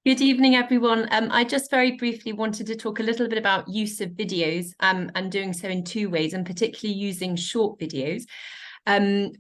Good evening, everyone. I just very briefly wanted to talk a little bit about use of videos and doing so in two ways, and particularly using short videos.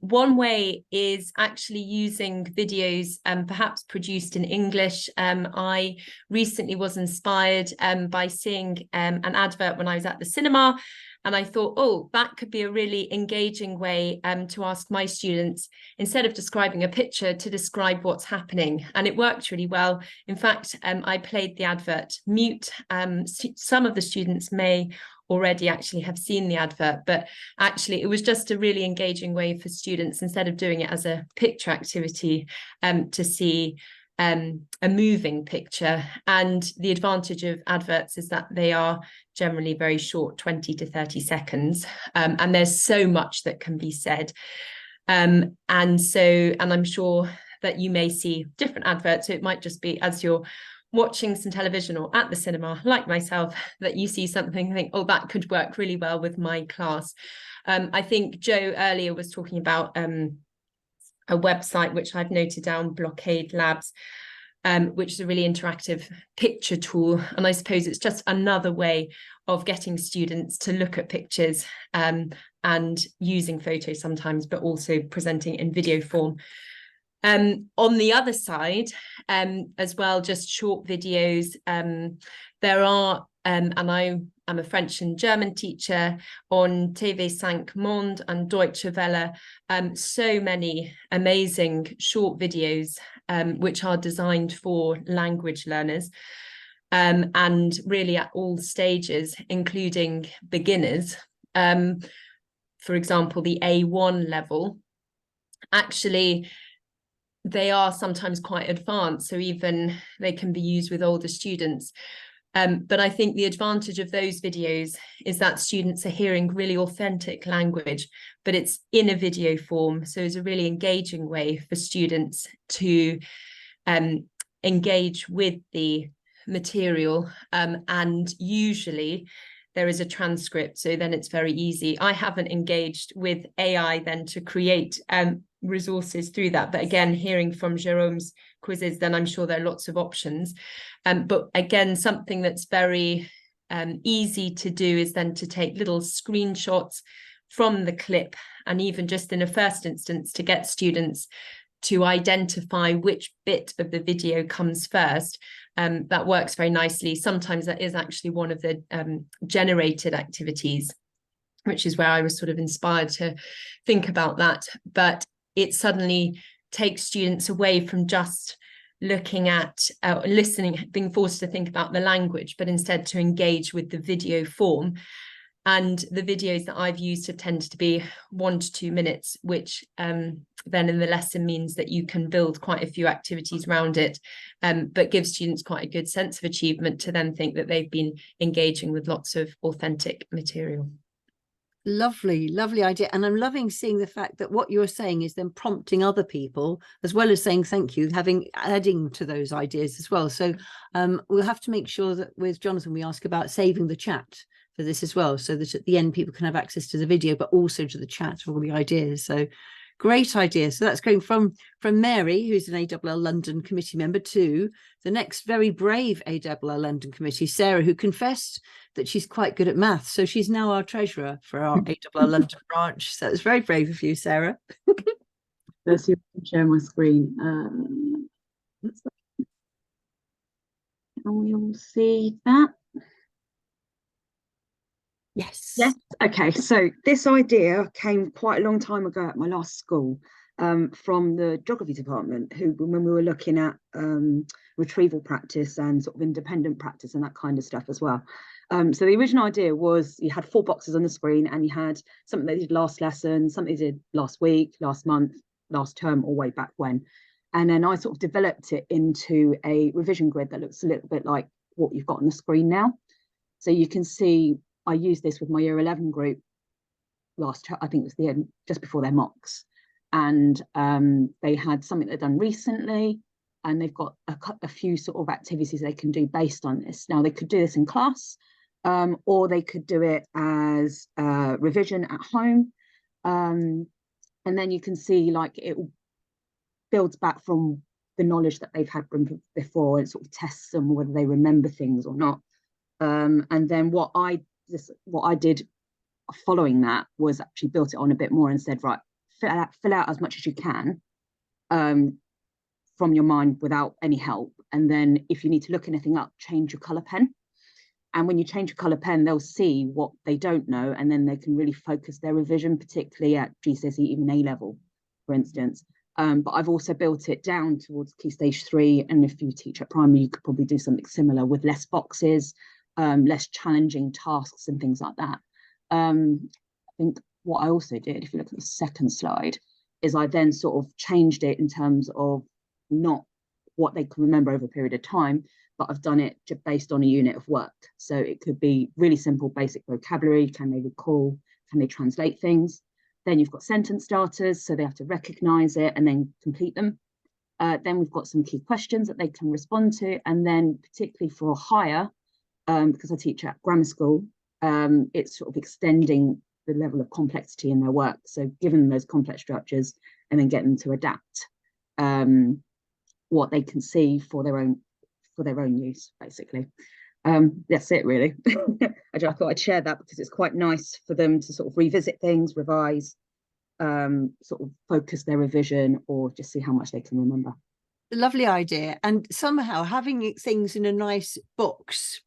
One way is actually using videos perhaps produced in English. I recently was inspired by seeing an advert when I was at the cinema, and I thought, oh, that could be a really engaging way to ask my students, instead of describing a picture, to describe what's happening. And it worked really well. In fact, I played the advert mute. Some of the students may already actually have seen the advert, but actually it was just a really engaging way for students, instead of doing it as a picture activity, to see a moving picture. And the advantage of adverts is that they are generally very short, 20 to 30 seconds, and there's so much that can be said. And I'm sure that you may see different adverts, so it might just be as you're watching some television or at the cinema, like myself, that you see something and think, oh, that could work really well with my class. I think Joe earlier was talking about a website which I've noted down, Blockade Labs, which is a really interactive picture tool. And I suppose it's just another way of getting students to look at pictures and using photos sometimes, but also presenting in video form. On the other side, as well, just short videos. There are, and I'm a French and German teacher, on TV5 Monde and Deutsche Welle, so many amazing short videos which are designed for language learners, and really at all stages, including beginners. For example, the A1 level, actually, they are sometimes quite advanced, so even they can be used with older students. But I think the advantage of those videos is that students are hearing really authentic language, but it's in a video form. So it's a really engaging way for students to engage with the material. And usually there is a transcript, so then it's very easy. I haven't engaged with AI then to create resources through that, but again, hearing from Jérôme's quizzes, then I'm sure there are lots of options. But again, something that's very easy to do is then to take little screenshots from the clip, and even just in a first instance to get students to identify which bit of the video comes first. That works very nicely. Sometimes that is actually one of the generated activities, which is where I was sort of inspired to think about that. But it suddenly takes students away from just looking at listening, being forced to think about the language, but instead to engage with the video form. And the videos that I've used have tended to be 1 to 2 minutes, which then in the lesson means that you can build quite a few activities around it, but gives students quite a good sense of achievement to then think that they've been engaging with lots of authentic material. Lovely idea. And I'm loving seeing the fact that what you're saying is then prompting other people, as well as saying thank you, adding to those ideas as well. So we'll have to make sure that with Jonathan, we ask about saving the chat for this as well, so that at the end people can have access to the video, but also to the chat for all the ideas. So great idea. So that's going from Mary, who's an ALL London committee member, to the next very brave ALL London committee, Sarah, who confessed that she's quite good at maths. So she's now our treasurer for our ALL London branch. So it's very brave of you, Sarah. Let's see if I can share my screen. Can we all see that? Yes. Okay, so this idea came quite a long time ago at my last school, from the geography department, when we were looking at retrieval practice and sort of independent practice and that kind of stuff as well. So the original idea was you had 4 boxes on the screen, and you had something they did last lesson, something they did last week, last month, last term, or way back when. And then I sort of developed it into a revision grid that looks a little bit like what you've got on the screen now. So you can see I used this with my year 11 group I think it was just before their mocks, and they had something they've done recently, and they've got a few sort of activities they can do based on this. Now they could do this in class, or they could do it as revision at home. And then you can see like it builds back from the knowledge that they've had from before, and sort of tests them whether they remember things or not. And then what I did following that was actually built it on a bit more and said, right, fill out as much as you can from your mind without any help. And then if you need to look anything up, change your color pen. And when you change your color pen, they'll see what they don't know, and then they can really focus their revision, particularly at GCSE, even A level, for instance. But I've also built it down towards Key Stage 3. And if you teach at primary, you could probably do something similar with less boxes, less challenging tasks and things like that. I think what I also did, if you look at the second slide, is I then sort of changed it in terms of not what they can remember over a period of time, but I've done it based on a unit of work. So it could be really simple, basic vocabulary. Can they recall? Can they translate things? Then you've got sentence starters, so they have to recognize it and then complete them. Then we've got some key questions that they can respond to. And then particularly for higher, because I teach at grammar school, it's sort of extending the level of complexity in their work. So giving them those complex structures and then getting them to adapt what they can see for their own use, basically. That's it, really. I thought I'd share that because it's quite nice for them to sort of revisit things, revise, sort of focus their revision, or just see how much they can remember. Lovely idea. And somehow having things in a nice box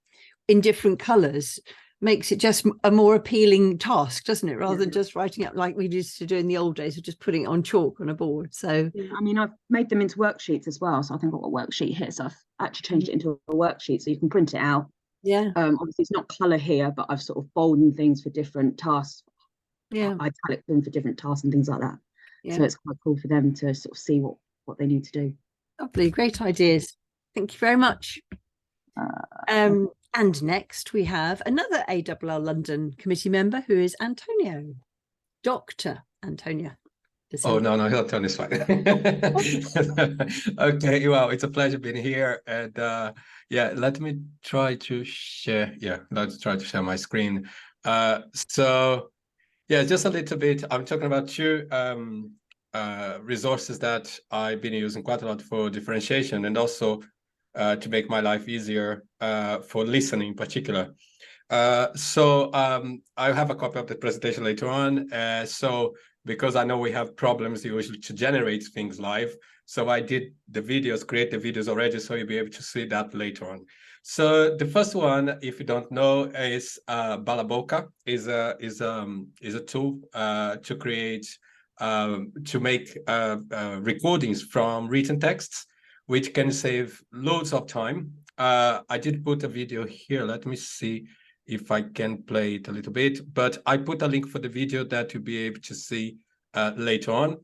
in different colours makes it just a more appealing task, doesn't it? Rather than just writing up like we used to do in the old days of just putting it on chalk on a board. So I mean, I've made them into worksheets as well. So I think I've got a worksheet here. So I've actually changed it into a worksheet so you can print it out. Yeah. Obviously it's not colour here, but I've sort of boldened things for different tasks. Yeah. Italic them for different tasks and things like that. Yeah. So it's quite cool for them to sort of see what they need to do. Lovely, great ideas. Thank you very much. And next we have another ALL London committee member who is Antonio, Dr. Antonio. Oh, no, Antonio is fine. Okay, well, it's a pleasure being here. And yeah, let me try to share. Yeah, let's try to share my screen. So yeah, just a little bit. I'm talking about two resources that I've been using quite a lot for differentiation and also to make my life easier for listening in particular. So I have a copy of the presentation later on. So because I know we have problems usually to generate things live, so I did the videos, create the videos already, so you'll be able to see that later on. So the first one, if you don't know, is Balaboka. is a tool to create to make recordings from written texts, which can save loads of time. I did put a video here. Let me see if I can play it a little bit, but I put a link for the video that you'll be able to see later on.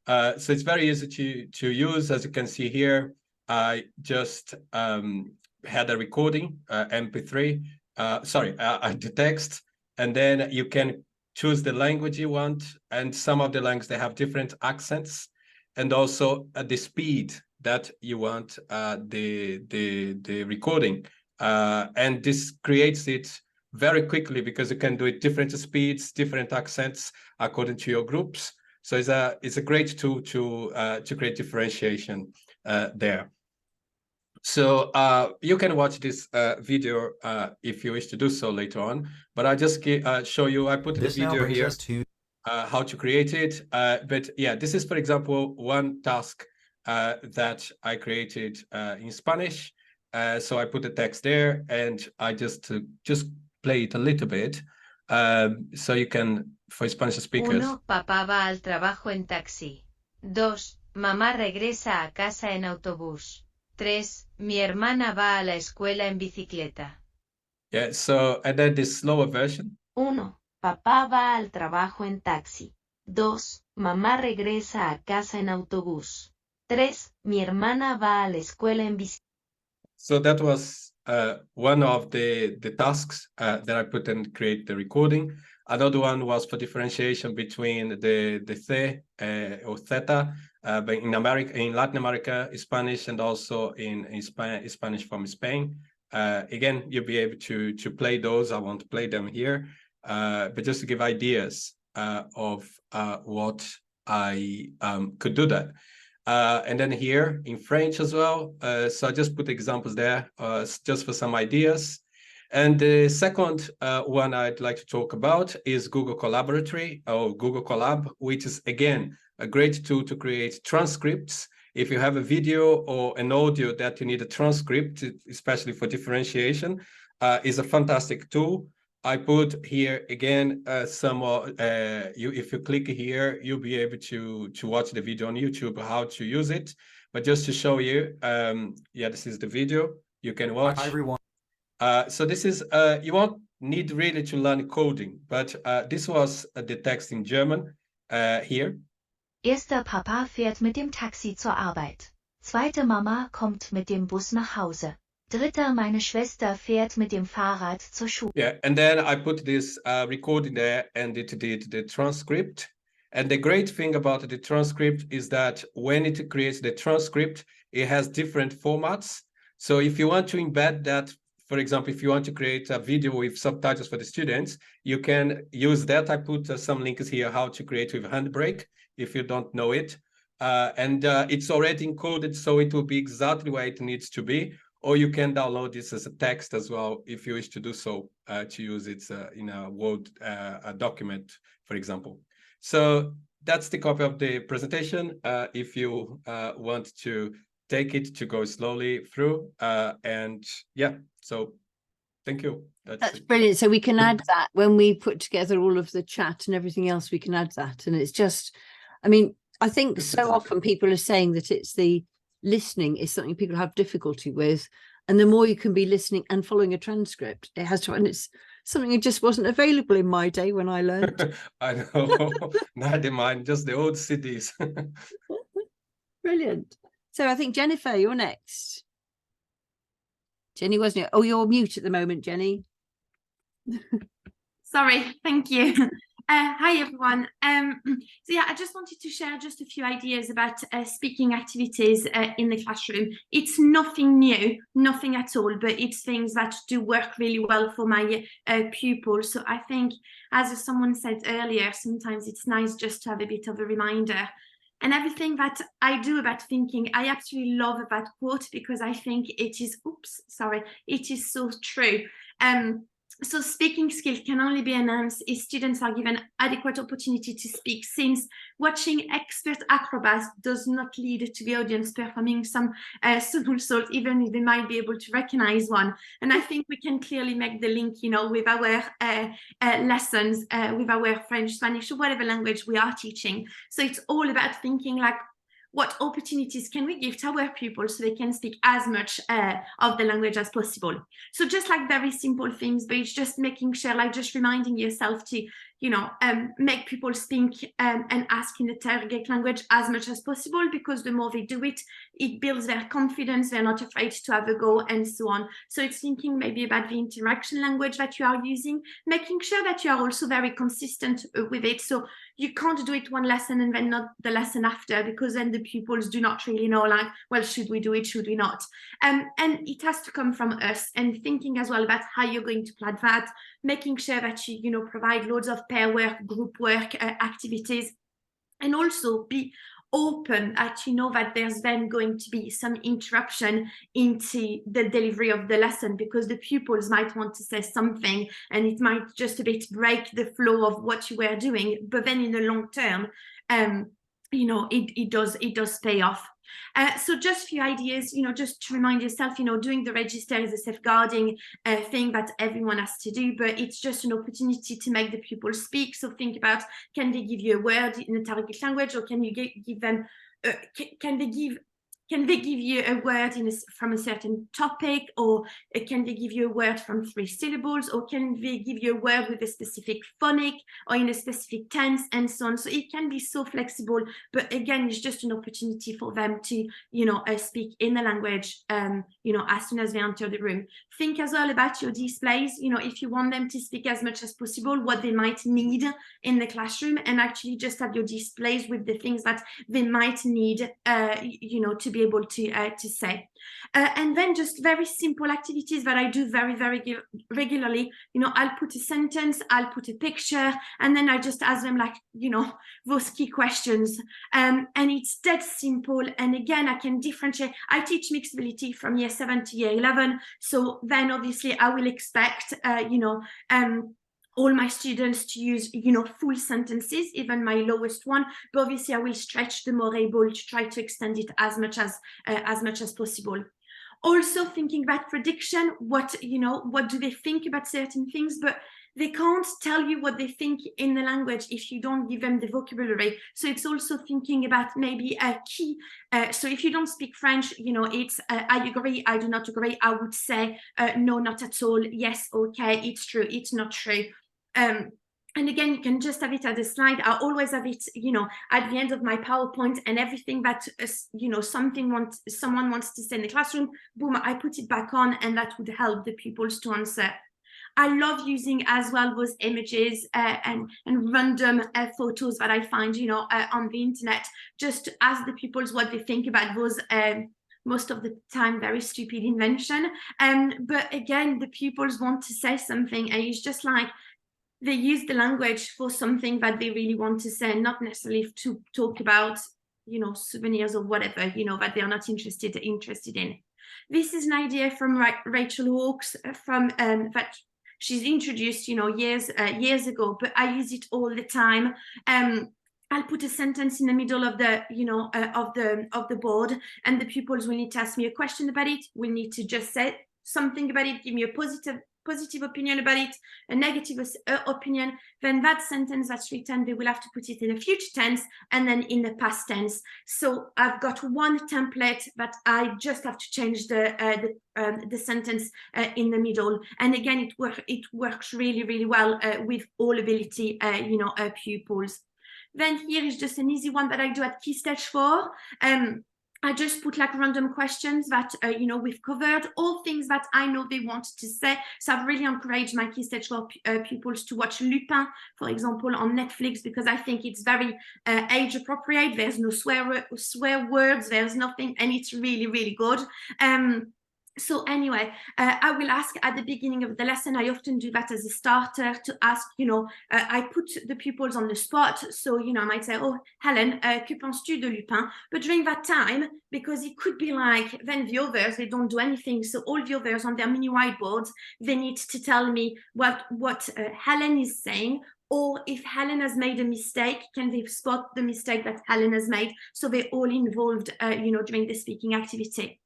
So it's very easy to use. As you can see here, I just had a recording, MP3, the text, and then you can choose the language you want. And some of the languages, they have different accents, and also the speed that you want the recording. And this creates it very quickly because you can do it different speeds, different accents according to your groups. So it's a great tool to create differentiation there. So you can watch this video if you wish to do so later on. But I just show you. I put the video here how to create it. But yeah, this is, for example, one task that I created in Spanish. So I put the text there, and I just play it a little bit, so you can, for Spanish speakers. 1. Papá va al trabajo en taxi. 2. Mamá regresa a casa en autobús. 3. Mi hermana va a la escuela en bicicleta. Yeah, so, and then the slower version. 1. Papá va al trabajo en taxi. 2. Mamá regresa a casa en autobús. 3. Mi hermana va a la escuela en bicicleta. So that was one of the tasks that I put and create the recording. Another one was for differentiation between the the or theta, but in Latin America, Spanish, and also in Spanish from Spain. Again, you'll be able to play those. I won't play them here, but just to give ideas of what I could do that. And then here in French as well. So I just put examples there just for some ideas. And the second one I'd like to talk about is Google Collaboratory or Google Colab, which is, again, a great tool to create transcripts. If you have a video or an audio that you need a transcript, especially for differentiation, is a fantastic tool. I put here again some if you click here, you'll be able to watch the video on YouTube how to use it. But just to show you, yeah, this is the video you can watch. Hi everyone. So this is you won't need really to learn coding, but this was the text in German here. Erster Papa fährt mit dem Taxi zur Arbeit. Zweite Mama kommt mit dem Bus nach Hause. Dritter, meine Schwester fährt mit dem Fahrrad zur Schule. Yeah, and then I put this recording there and it did the transcript. And the great thing about the transcript is that when it creates the transcript, it has different formats. So if you want to embed that, for example, if you want to create a video with subtitles for the students, you can use that. I put some links here how to create with Handbrake if you don't know it. And it's already encoded, so it will be exactly where it needs to be. Or you can download this as a text as well, if you wish to do so, to use it in a Word a document, for example. So that's the copy of the presentation. If you want to take it to go slowly through. And yeah, so thank you. That's brilliant. So we can add that when we put together all of the chat and everything else, we can add that. And it's just, I mean, I think so often people are saying that it's the listening is something people have difficulty with, and the more you can be listening and following a transcript, it has to, and it's something that just wasn't available in my day when I learned. I know, neither mine, just the old CDs. Brilliant. So I think Jennifer, you're next. Jenny, wasn't it? Oh, you're mute at the moment, Jenny. Sorry, thank you. Hi everyone. So yeah, I just wanted to share just a few ideas about speaking activities in the classroom. It's nothing new, nothing at all, but it's things that do work really well for my pupils. So I think, as someone said earlier, sometimes it's nice just to have a bit of a reminder. And everything that I do about thinking, I absolutely love about quote, because I think it is, it is so true. So speaking skills can only be enhanced if students are given adequate opportunity to speak, since watching expert acrobats does not lead to the audience performing some somersault, even if they might be able to recognize one. And I think we can clearly make the link, you know, with our lessons, with our French, Spanish, or whatever language we are teaching. So it's all about thinking like, what opportunities can we give to our pupils so they can speak as much of the language as possible? So just like very simple things, but it's just making sure, like just reminding yourself to, you know, make people speak and ask in the target language as much as possible, because the more they do it, it builds their confidence, they're not afraid to have a go, and so on. So it's thinking maybe about the interaction language that you are using, making sure that you are also very consistent with it. So you can't do it one lesson and then not the lesson after, because then the pupils do not really know, like, well, should we do it, should we not? And it has to come from us, and thinking as well about how you're going to plan that, making sure that you know, provide loads of pair work, group work activities, and also be open at, you know, that there's then going to be some interruption into the delivery of the lesson, because the pupils might want to say something and it might just a bit break the flow of what you were doing, but then in the long term, you know, it does pay off. So just a few ideas, you know, just to remind yourself, you know, doing the register is a safeguarding thing that everyone has to do, but it's just an opportunity to make the pupils speak. So think about, can they give you a word in the target language, or can you give them, can they give you a word from a certain topic, or can they give you a word from 3 syllables, or can they give you a word with a specific phonic or in a specific tense, and so on. So it can be so flexible, but again, it's just an opportunity for them to, you know, speak in the language, you know, as soon as they enter the room. Think as well about your displays, you know, if you want them to speak as much as possible, what they might need in the classroom, and actually just have your displays with the things that they might need, you know, to be be able to say. And then just very simple activities that I do very, very regularly. You know, I'll put a sentence, I'll put a picture, and then I just ask them, like, you know, those key questions. And it's dead simple. And again, I can differentiate. I teach mixed ability from year 7 to year 11. So then obviously I will expect, all my students to use, you know, full sentences, even my lowest one. But obviously I will stretch the more able to try to extend it as much as possible. Also thinking about prediction, what do they think about certain things, but they can't tell you what they think in the language if you don't give them the vocabulary. So it's also thinking about maybe a key. So if you don't speak French, you know, it's I agree, I do not agree. I would say no, not at all. Yes, okay, it's true, it's not true. And again, you can just have it at the slide. I always have it, you know, at the end of my PowerPoint, and everything that, you know, someone wants to say in the classroom, boom, I put it back on, and that would help the pupils to answer. I love using as well those images and random photos that I find, you know, on the internet, just to ask the pupils what they think about those most of the time very stupid invention. But again, the pupils want to say something, and it's just like, they use the language for something that they really want to say, not necessarily to talk about, you know, souvenirs or whatever, you know, that they're not interested in. This is an idea from Rachel Hawkes from that she's introduced, you know, years ago, but I use it all the time. I'll put a sentence in the middle of the, you know, of the board, and the pupils will need to ask me a question about it. Will need to just say something about it, give me a positive opinion about it, a negative opinion. Then that sentence that's written, they will have to put it in a future tense and then in the past tense. So I've got one template that I just have to change the sentence in the middle. And again, it works really, really well with all ability, you know, pupils. Then here is just an easy one that I do at Key Stage 4. I just put like random questions that, you know, we've covered, or things that I know they want to say. So I've really encouraged my Key Stage 4 pupils to watch Lupin, for example, on Netflix, because I think it's very age appropriate. There's no swear words, there's nothing, and it's really, really good. So anyway, I will ask at the beginning of the lesson. I often do that as a starter to ask, you know, I put the pupils on the spot. So, you know, I might say, oh, Helen, que penses-tu de Lupin? But during that time, because it could be like, then the others, they don't do anything. So all the others on their mini whiteboards, they need to tell me what Helen is saying. Or if Helen has made a mistake, can they spot the mistake that Helen has made? So they're all involved, you know, during the speaking activity.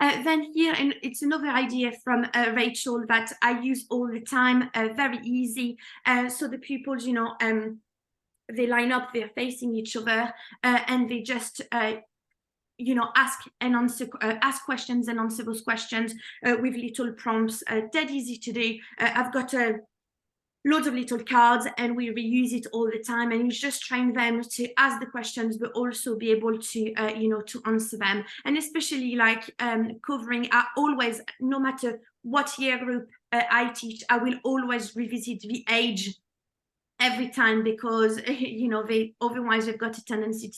Then here, and it's another idea from Rachel that I use all the time, very easy. So the pupils, you know, they line up, they're facing each other, and they just, you know, ask questions and answer those questions with little prompts. Dead easy to do. I've got loads of little cards, and we reuse it all the time, and you just train them to ask the questions but also be able to you know, to answer them. And especially like covering, always, no matter what year group I teach, I will always revisit the age every time, because you know, otherwise they've got a tendency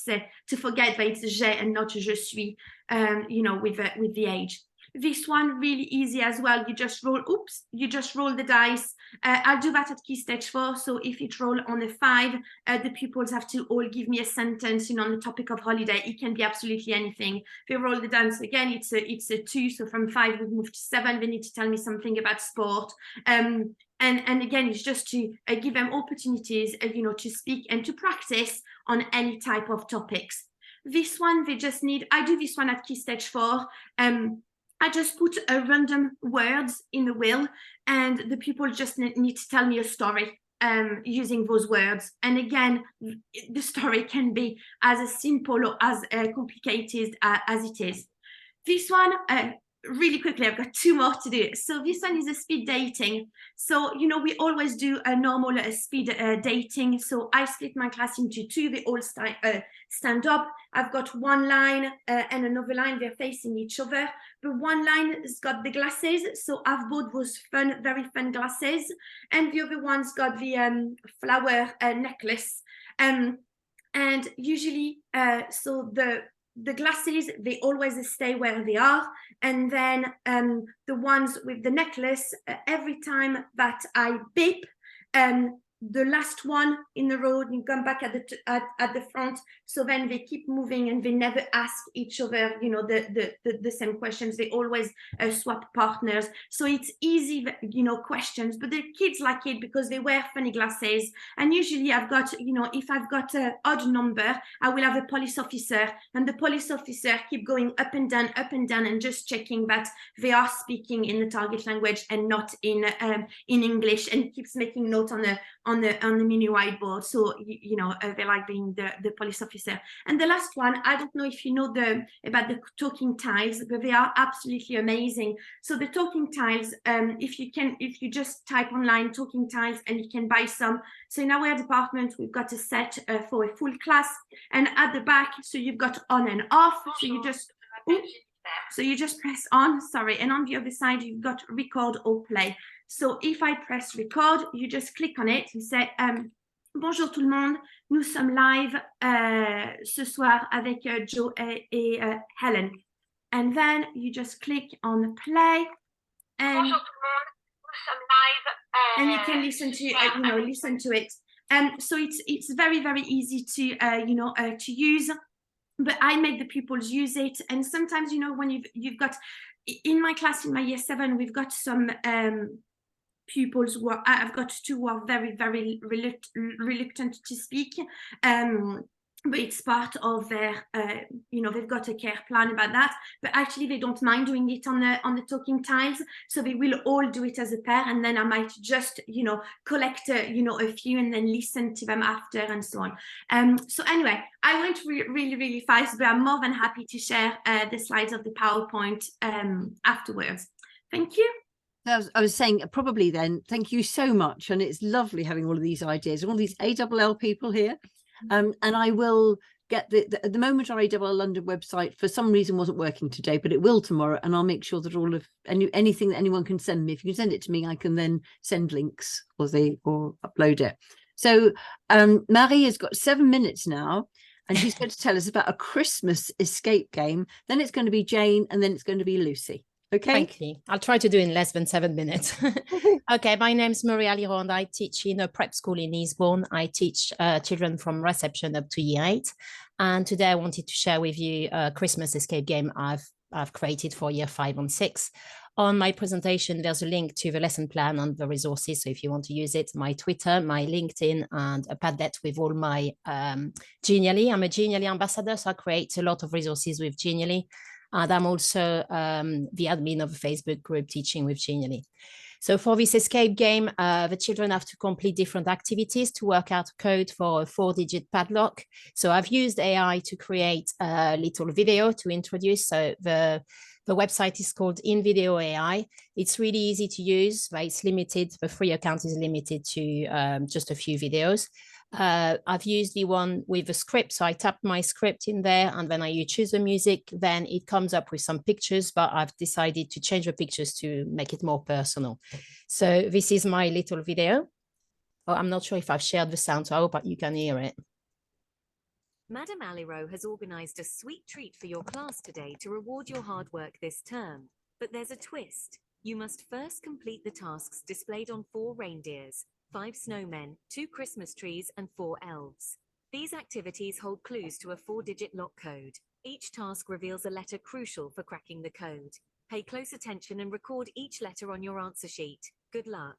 to forget that it's je and not je suis, you know, with the age. This one really easy as well. You just roll the dice. I'll do that at Key Stage 4. So if it roll on a 5, the pupils have to all give me a sentence, you know, on the topic of holiday. It can be absolutely anything. They roll the dice again. It's a 2. So from 5 we move to 7. They need to tell me something about sport. And again, it's just to give them opportunities, you know, to speak and to practice on any type of topics. This one, they just need. I do this one at Key Stage 4. I just put random words in the wheel, and the people just need to tell me a story using those words. And again, the story can be as simple or as complicated as it is. This one, really quickly, I've got 2 more to do. So this one is a speed dating. So, you know, we always do a normal speed dating. So I split my class into 2. They all stand up. I've got one line and another line. They're facing each other. But one line has got the glasses. So I've bought those very fun glasses. And the other one's got the flower necklace. And usually, so the glasses, they always stay where they are. And then the ones with the necklace, every time that I beep, the last one in the road, you come back at the front. So then they keep moving and they never ask each other, you know, the same questions. They always swap partners. So it's easy, you know, questions, but the kids like it because they wear funny glasses. And usually I've got, you know, if I've got an odd number, I will have a police officer, and the police officer keep going up and down, and just checking that they are speaking in the target language and not in English, and keeps making note on the mini whiteboard. So you know, they like being the police officer. And the last one, I don't know if you know about the talking tiles, but they are absolutely amazing. So the talking tiles, if you just type online talking tiles, and you can buy some. So in our department, we've got a set for a full class, and at the back, so you've got on and off. So you just press on, sorry, and on the other side, you've got record or play. So if I press record, you just click on it, you say, bonjour tout le monde, nous sommes live ce soir avec Joe et Helen. And then you just click on play, and bonjour tout le monde, nous sommes live, and you can listen to listen to it. So it's very, very easy to to use. But I make the pupils use it. And sometimes, you know, when you've got, in my class, in my year 7, we've got some pupils who are, I've got 2 who are very, very reluctant to speak. But it's part of their, they've got a care plan about that. But actually, they don't mind doing it on the talking tiles. So they will all do it as a pair, and then I might just, collect, a few and then listen to them after, and so on. So anyway, I went really, really fast, but I'm more than happy to share the slides of the PowerPoint afterwards. Thank you. I was saying probably then, thank you so much. And it's lovely having all of these ideas, all these ALL people here. And I will get at the moment our ALL London website for some reason wasn't working today, but it will tomorrow, and I'll make sure that all of anything that anyone can send me, if you can send it to me, I can then send links or upload it. So Marie has got 7 minutes now, and she's going to tell us about a Christmas escape game. Then it's going to be Jane, and then it's going to be Lucy. Okay. Thank you. I'll try to do in less than 7 minutes. Okay, my name's Marie Aliron. I teach in a prep school in Eastbourne. I teach children from reception up to year 8. And today I wanted to share with you a Christmas escape game I've created for year 5 and 6. On my presentation, there's a link to the lesson plan and the resources. So if you want to use it, my Twitter, my LinkedIn, and a Padlet with all my Genially. I'm a Genially ambassador, so I create a lot of resources with Genially. And I'm also the admin of a Facebook group teaching with Genially. So for this escape game, the children have to complete different activities to work out code for a 4-digit padlock. So I've used AI to create a little video to introduce. So the website is called InVideo AI. It's really easy to use, but it's limited. The free account is limited to just a few videos. I've used the one with a script. So I tap my script in there, and then you choose the music, then it comes up with some pictures, but I've decided to change the pictures to make it more personal. So this is my little video. Oh, I'm not sure if I've shared the sound, so I hope you can hear it. Madame Aliro has organised a sweet treat for your class today to reward your hard work this term. But there's a twist. You must first complete the tasks displayed on 4 reindeers, 5 snowmen, 2 Christmas trees, and 4 elves. These activities hold clues to a 4-digit lock code. Each task reveals a letter crucial for cracking the code. Pay close attention and record each letter on your answer sheet. Good luck.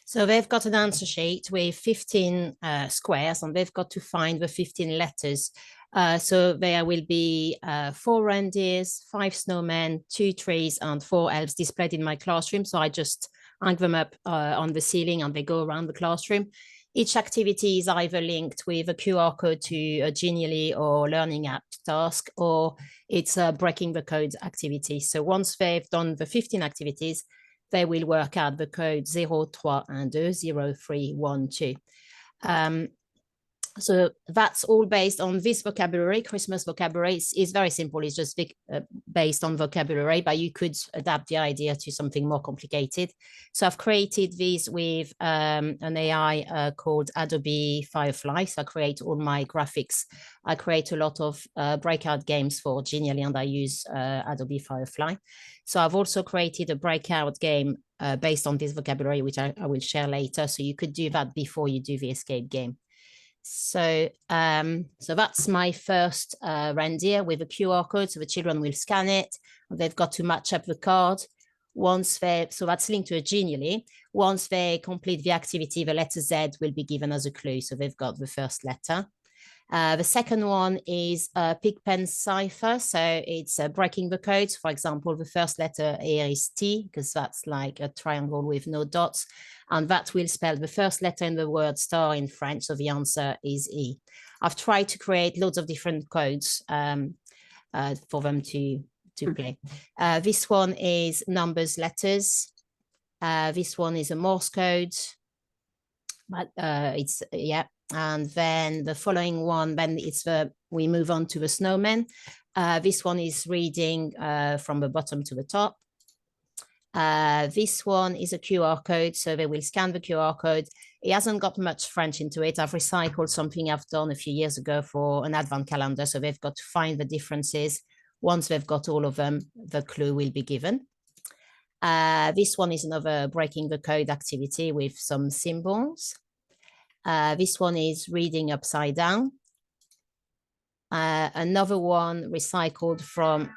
So they've got an answer sheet with 15 squares, and they've got to find the 15 letters. So there will be 4 reindeers, 5 snowmen, 2 trees, and 4 elves displayed in my classroom. So I just hang them up on the ceiling, and they go around the classroom. Each activity is either linked with a QR code to a Genially or Learning app task, or it's a breaking the codes activity. So once they've done the 15 activities, they will work out the code 0, 3, 1, 2, 0, 3, 1, 2. So that's all based on this vocabulary. Christmas vocabulary is very simple. It's just based on vocabulary, but you could adapt the idea to something more complicated. So I've created these with an AI called Adobe Firefly. So I create all my graphics. I create a lot of breakout games for Genially, and I use Adobe Firefly. So I've also created a breakout game based on this vocabulary, which I will share later. So you could do that before you do the escape game. So, so that's my first reindeer with a QR code. So the children will scan it. They've got to match up the card. Once so that's linked to a Genially. Once they complete the activity, the letter Z will be given as a clue. So they've got the first letter. The second one is Pigpen Cipher. So it's breaking the codes. For example, the first letter here is T, because that's like a triangle with no dots. And that will spell the first letter in the word star in French. So the answer is E. I've tried to create loads of different codes for them to play. This one is numbers, letters. This one is a Morse code. But it's, yeah. And then the following one, then it's we move on to the snowman. This one is reading from the bottom to the top. This one is a QR code, so they will scan the QR code. It hasn't got much French into it. I've recycled something I've done a few years ago for an advent calendar, so they've got to find the differences. Once they've got all of them, the clue will be given. This one is another breaking the code activity with some symbols. This one is reading upside down. Another one recycled from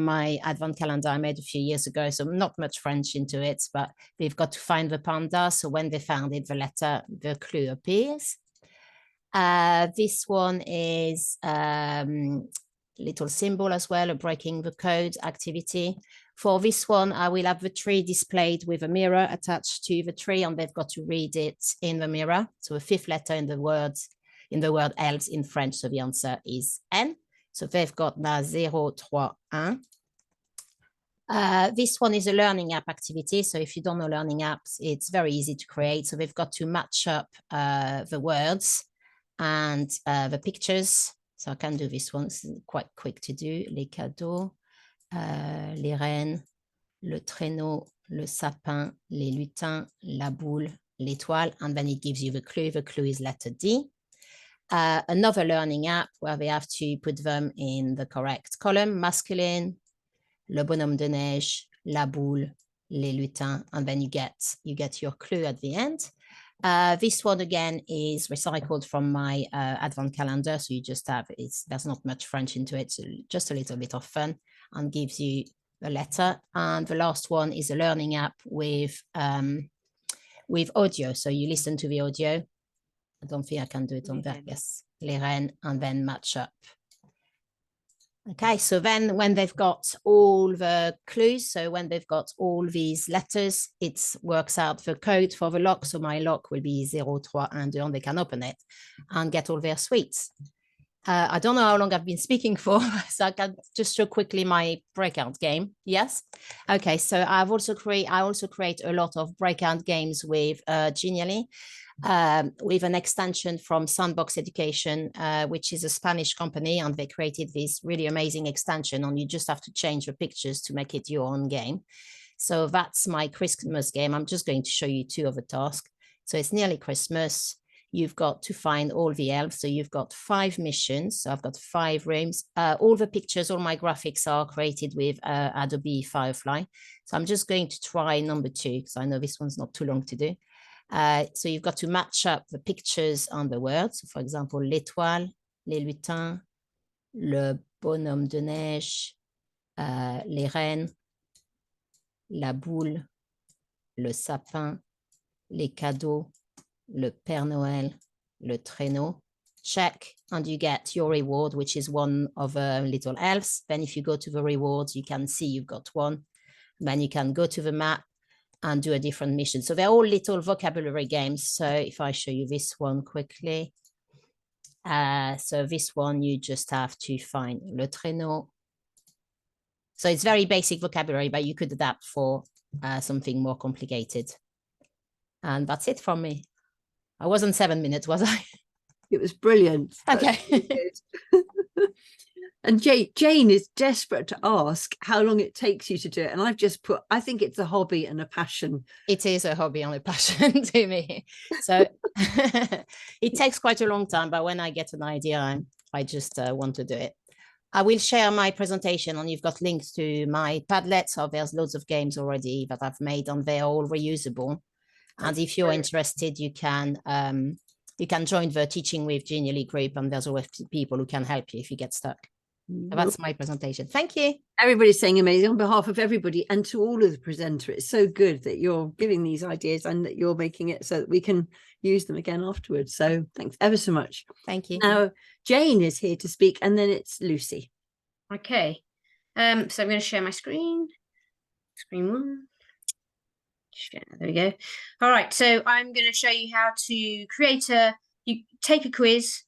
my advent calendar I made a few years ago. So not much French into it, but they've got to find the panda. So when they found it, the clue appears. This one is little symbol as well, a breaking the code activity. For this one, I will have the tree displayed with a mirror attached to the tree, and they've got to read it in the mirror. So a fifth letter in the word elves in French. So the answer is N. So they've got now 0, 3, 1. This one is a learning app activity. So if you don't know learning apps, it's very easy to create. So they've got to match up the words and the pictures. So I can do this one. It's quite quick to do. Les cadeaux, les reines, le traîneau, le sapin, les lutins, la boule, l'étoile, and then it gives you the clue. The clue is letter D. Another learning app where they have to put them in the correct column: masculine, le bonhomme de neige, la boule, les lutins, and then you get your clue at the end. This one again is recycled from my advent calendar, so you just have there's not much French into it, so just a little bit of fun, and gives you a letter. And the last one is a learning app with audio, so you listen to the audio. I don't think I can do it on that. Yes, les reines, and then match up. Okay, so then when they've got all the clues, so when they've got all these letters, it works out the code for the lock. So my lock will be 0, 3, 1, 2, and they can open it and get all their sweets. I don't know how long I've been speaking for, so I can just show quickly my breakout game. Yes. Okay, so I also create a lot of breakout games with Genially. With an extension from Sandbox Education, which is a Spanish company, and they created this really amazing extension, and you just have to change the pictures to make it your own game. So that's my Christmas game. I'm just going to show you 2 of the tasks. So it's nearly Christmas. You've got to find all the elves. So you've got 5 missions. So I've got 5 rooms. All the pictures, all my graphics are created with Adobe Firefly. So I'm just going to try number 2, because I know this one's not too long to do. So you've got to match up the pictures on the words. So for example, l'étoile, les lutins, le bonhomme de neige, les reines, la boule, le sapin, les cadeaux, le Père Noël, le traîneau. Check, and you get your reward, which is one of little elves. Then if you go to the rewards, you can see you've got one. Then you can go to the map and do a different mission. So they're all little vocabulary games. So if I show you this one quickly. So this one, you just have to find le traîneau. So it's very basic vocabulary, but you could adapt for something more complicated. And that's it from me. I wasn't 7 minutes, was I? It was brilliant. That's Okay. really good. And Jane is desperate to ask how long it takes you to do it. And I've just put, I think it's a hobby and a passion. It is a hobby and a passion to me. So it takes quite a long time, but when I get an idea, I just want to do it. I will share my presentation, and you've got links to my Padlet. So there's loads of games already that I've made, and they're all reusable. And if you're interested, you can join the Teaching with Genially group, and there's always people who can help you if you get stuck. So that's my presentation. Thank you. Everybody's saying amazing on behalf of everybody, and to all of the presenter. It's so good that you're giving these ideas and that you're making it so that we can use them again afterwards. So thanks ever so much. Thank you. Now Jane is here to speak, and then it's Lucy. Okay. So I'm going to share my screen. Screen one. Share, there we go. All right. So I'm going to show you how to create you take a quiz,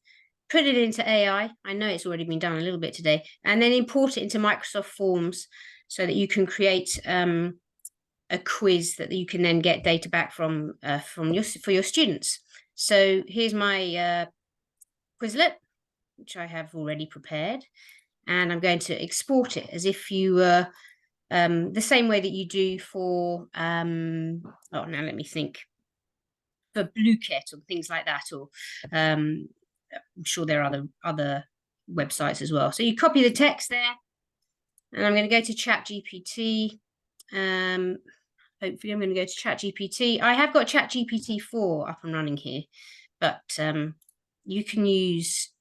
put it into AI. I know it's already been done a little bit today, and then import it into Microsoft Forms so that you can create a quiz that you can then get data back for your students. So here's my Quizlet, which I have already prepared, and I'm going to export it as if you were the same way that you do for now let me think, for Blueket or things like that, or I'm sure there are other websites as well. So you copy the text there, and I'm going to go to ChatGPT. Hopefully I'm going to go to ChatGPT. I have got ChatGPT 4 up and running here, but you can use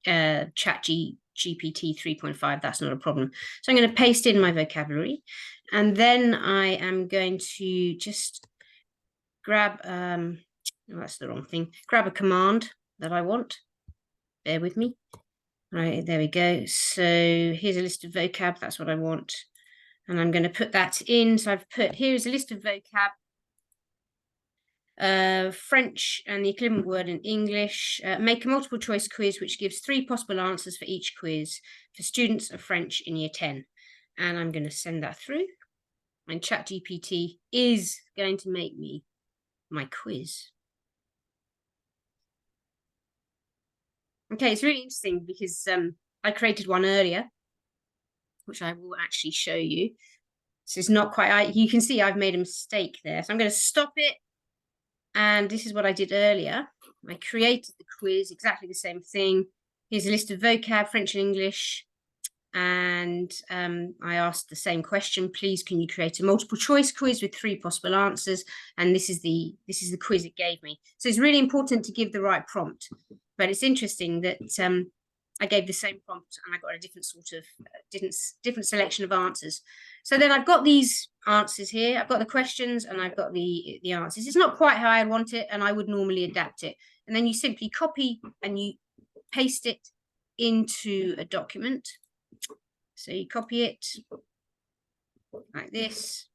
ChatGPT 3.5. That's not a problem. So I'm going to paste in my vocabulary, and then I am going to just grab, that's the wrong thing, grab a command that I want. Bear with me. Right, there we go. So here's a list of vocab. That's what I want. And I'm going to put that in. So I've put, here's a list of vocab, French and the equivalent word in English. Make a multiple choice quiz which gives 3 possible answers for each quiz for students of French in year 10. And I'm going to send that through. And ChatGPT is going to make me my quiz. Okay, it's really interesting because I created one earlier, which I will actually show you. So it's not quite, you can see I've made a mistake there. So I'm going to stop it. And this is what I did earlier. I created the quiz, exactly the same thing. Here's a list of vocab, French and English. And I asked the same question, please, can you create a multiple choice quiz with 3 possible answers? And this is the quiz it gave me. So it's really important to give the right prompt. But it's interesting that I gave the same prompt and I got a different sort of different selection of answers. So then I've got these answers here. I've got the questions and I've got the answers. It's not quite how I want it, and I would normally adapt it. And then you simply copy and you paste it into a document. So you copy it like this,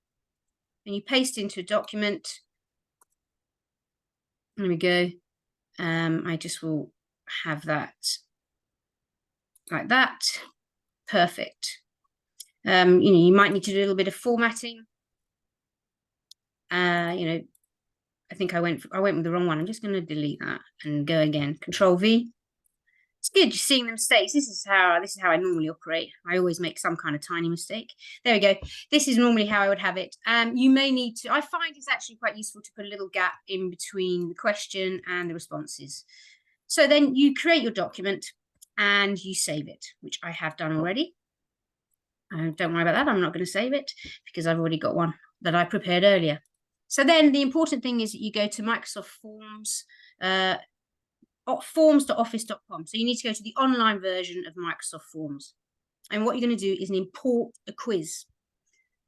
and you paste into a document. There we go. I just will have that like that. Perfect. You might need to do a little bit of formatting. I think I went with the wrong one. I'm just going to delete that and go again. Control V. It's good just seeing the mistakes. This is how I normally operate. I always make some kind of tiny mistake. There we go. This is normally how I would have it. You may need to, I find it's actually quite useful to put a little gap in between the question and the responses. So then you create your document and you save it, which I have done already. Don't worry about that. I'm not going to save it because I've already got one that I prepared earlier. So then the important thing is that you go to Microsoft Forms, forms.office.com. So you need to go to the online version of Microsoft Forms. And what you're going to do is import a quiz.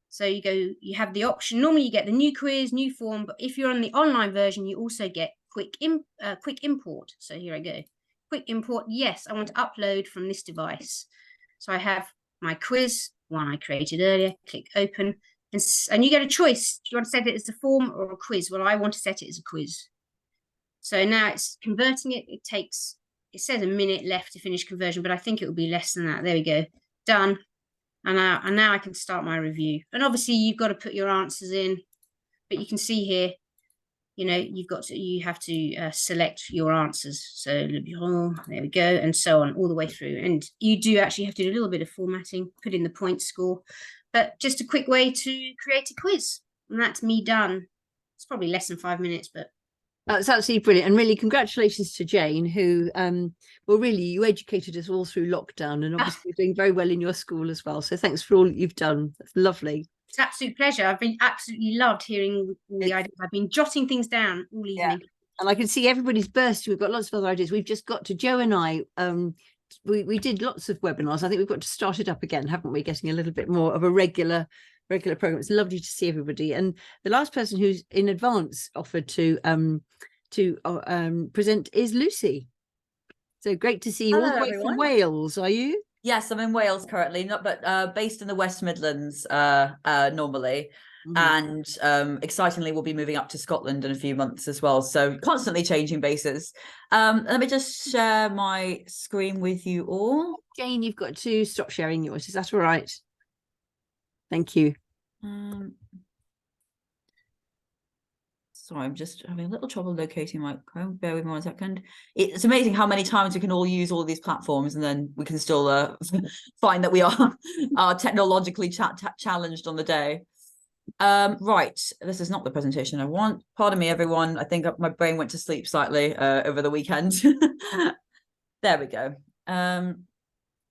So you have the option. Normally you get the new quiz, new form, but if you're on the online version, you also get quick import. So here I go. Quick import. Yes, I want to upload from this device. So I have my quiz, one I created earlier. Click open, and you get a choice. Do you want to set it as a form or a quiz? Well, I want to set it as a quiz. So now it's converting it. It says a minute left to finish conversion, but I think it will be less than that. There we go. Done. And now I can start my review. And obviously you've got to put your answers in, but you can see here, you know, you have to select your answers. So there we go, and so on all the way through. And you do actually have to do a little bit of formatting, put in the point score, but just a quick way to create a quiz. And that's me done. It's probably less than 5 minutes, but that's absolutely brilliant. And really congratulations to Jane, who, well, really, you educated us all through lockdown, and obviously you're doing very well in your school as well. So thanks for all that you've done. That's lovely. it's an absolute pleasure. I've been absolutely loved hearing all the ideas. I've been jotting things down all evening. And I can see everybody's bursting. We've got lots of other ideas. We've just got to, Joe and I, we did lots of webinars. I think we've got to start it up again, haven't we? Getting a little bit more of a regular program. It's lovely to see everybody. And the last person who's in advance offered to present is Lucy. So great to see you all the way from Wales. Are you? Yes, I'm in Wales currently, but based in the West Midlands normally. And excitingly, we'll be moving up to Scotland in a few months as well. So constantly changing bases. Let me just share my screen with you all. Jane, you've got to stop sharing yours. Is that all right? Thank you. Sorry, I'm just having a little trouble locating my Chrome. Bear with me 1 second. It's amazing how many times we can all use all these platforms, and then we can still find that we are technologically challenged on the day. Right, this is not the presentation I want. Pardon me, everyone. I think my brain went to sleep slightly over the weekend. There we go.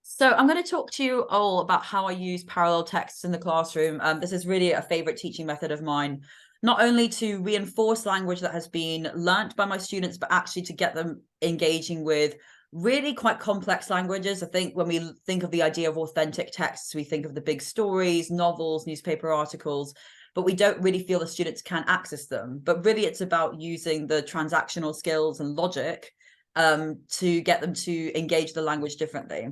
So I'm going to talk to you all about how I use parallel texts in the classroom. This is really a favorite teaching method of mine, not only to reinforce language that has been learnt by my students, but actually to get them engaging with really quite complex languages. I think when we think of the idea of authentic texts, we think of the big stories, novels, newspaper articles, but we don't really feel the students can access them. But really it's about using the transactional skills and logic to get them to engage the language differently.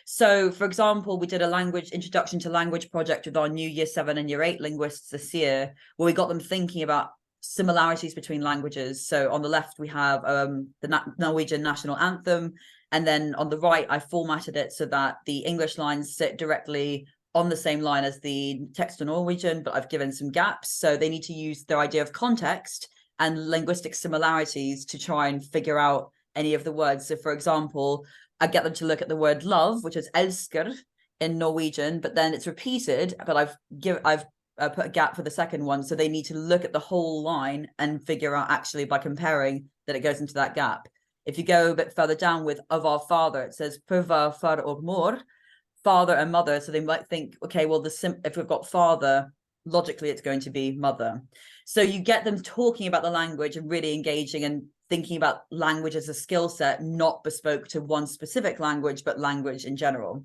So, for example, we did a language introduction to language project with our new Year 7 and Year 8 linguists this year, where we got them thinking about similarities between languages. So on the left, we have the Norwegian national anthem. And then on the right, I formatted it so that the English lines sit directly on the same line as the text in Norwegian, but I've given some gaps. So they need to use their idea of context and linguistic similarities to try and figure out any of the words. So, for example, I get them to look at the word love, which is elsker in Norwegian, but then it's repeated, but I've put a gap for the second one. So they need to look at the whole line and figure out actually by comparing that it goes into that gap. If you go a bit further down with of our father, it says purva far og mor, father and mother. So they might think, okay, well, if we've got father, logically it's going to be mother. So you get them talking about the language and really engaging and thinking about language as a skill set, not bespoke to one specific language, but language in general.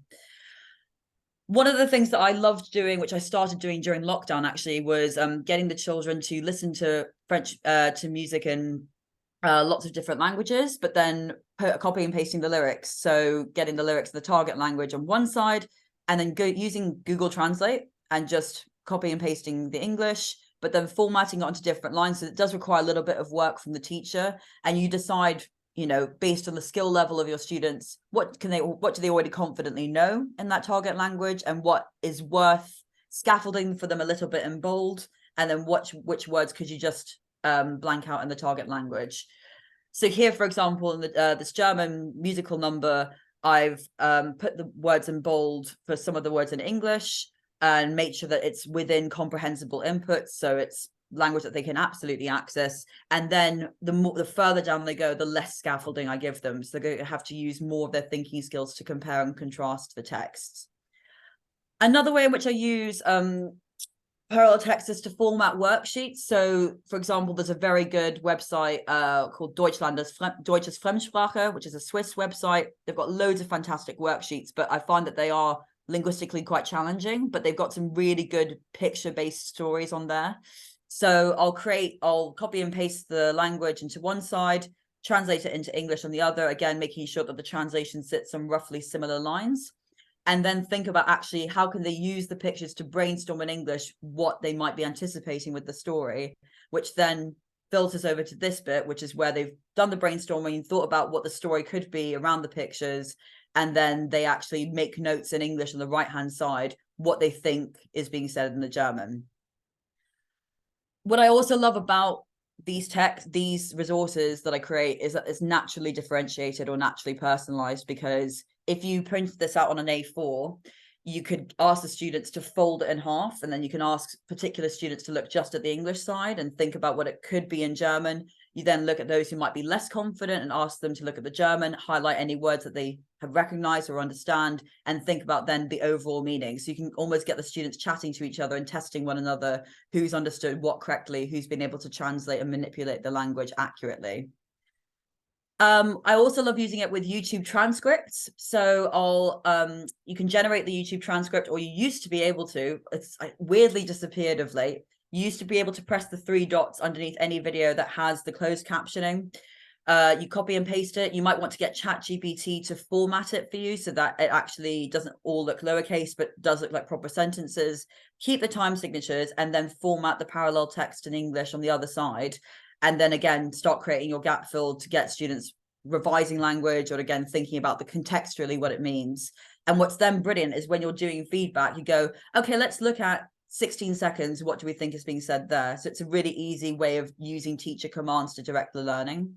One of the things that I loved doing, which I started doing during lockdown actually, was getting the children to listen to French, to music in lots of different languages, but then copy and pasting the lyrics. So getting the lyrics in the target language on one side, and then using Google Translate and just copy and pasting the English, but then formatting it onto different lines. So it does require a little bit of work from the teacher, and you decide, you know, based on the skill level of your students, what do they already confidently know in that target language, and what is worth scaffolding for them a little bit in bold, and then which words could you just blank out in the target language. So here, for example, in this German musical number, I've put the words in bold for some of the words in English and made sure that it's within comprehensible inputs, so it's language that they can absolutely access. And then the further down they go, the less scaffolding I give them. So they're going to have to use more of their thinking skills to compare and contrast the texts. Another way in which I use parallel text is to format worksheets. So, for example, there's a very good website called Deutsches Fremdsprache, which is a Swiss website. They've got loads of fantastic worksheets, but I find that they are linguistically quite challenging, but they've got some really good picture-based stories on there. So I'll copy and paste the language into one side, translate it into English on the other, again, making sure that the translation sits on roughly similar lines. And then think about actually how can they use the pictures to brainstorm in English what they might be anticipating with the story, which then filters over to this bit, which is where they've done the brainstorming and thought about what the story could be around the pictures. And then they actually make notes in English on the right-hand side, what they think is being said in the German. What I also love about these resources that I create is naturally differentiated or naturally personalized, because if you print this out on an A4, you could ask the students to fold it in half, and then you can ask particular students to look just at the English side and think about what it could be in German. You then look at those who might be less confident and ask them to look at the German, highlight any words that they have recognized or understand, and think about then the overall meaning. So you can almost get the students chatting to each other and testing one another, who's understood what correctly, who's been able to translate and manipulate the language accurately. I also love using it with YouTube transcripts. So you can generate the YouTube transcript, or you used to be able to. It's weirdly disappeared of late. You used to be able to press the 3 dots underneath any video that has the closed captioning. You copy and paste it. You might want to get ChatGPT to format it for you so that it actually doesn't all look lowercase, but does look like proper sentences. Keep the time signatures, and then format the parallel text in English on the other side. And then again, start creating your gap fill to get students revising language, or again, thinking about the contextually what it means. And what's then brilliant is when you're doing feedback, you go, okay, let's look at 16 seconds. What do we think is being said there? So it's a really easy way of using teacher commands to direct the learning.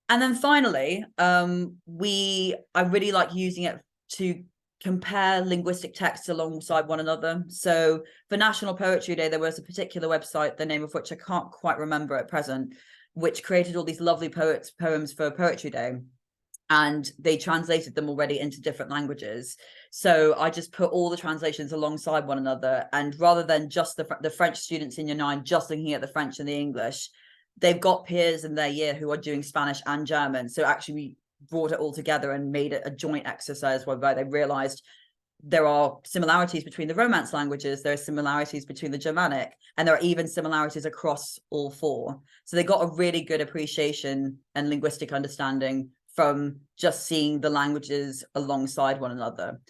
And then finally, I really like using it to compare linguistic texts alongside one another. So for National Poetry Day, there was a particular website, the name of which I can't quite remember at present, which created all these lovely poems for Poetry Day. And they translated them already into different languages. So I just put all the translations alongside one another. And rather than just the French students in year 9 just looking at the French and the English, they've got peers in their year who are doing Spanish and German. So actually we brought it all together and made it a joint exercise whereby they realized there are similarities between the Romance languages, there are similarities between the Germanic, and there are even similarities across all 4. So they got a really good appreciation and linguistic understanding from just seeing the languages alongside one another.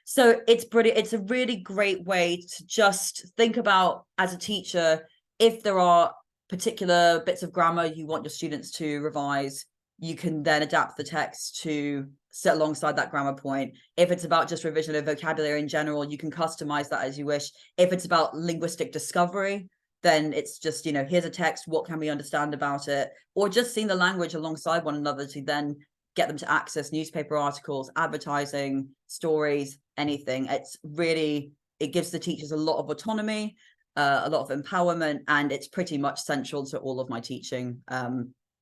So it's a really great way to just think about, as a teacher, if there are particular bits of grammar you want your students to revise, you can then adapt the text to sit alongside that grammar point. If it's about just revision of vocabulary in general, you can customize that as you wish. If it's about linguistic discovery, then it's just, here's a text, what can we understand about it? Or just seeing the language alongside one another to then get them to access newspaper articles, advertising, stories, anything. It gives the teachers a lot of autonomy, a lot of empowerment, and it's pretty much central to all of my teaching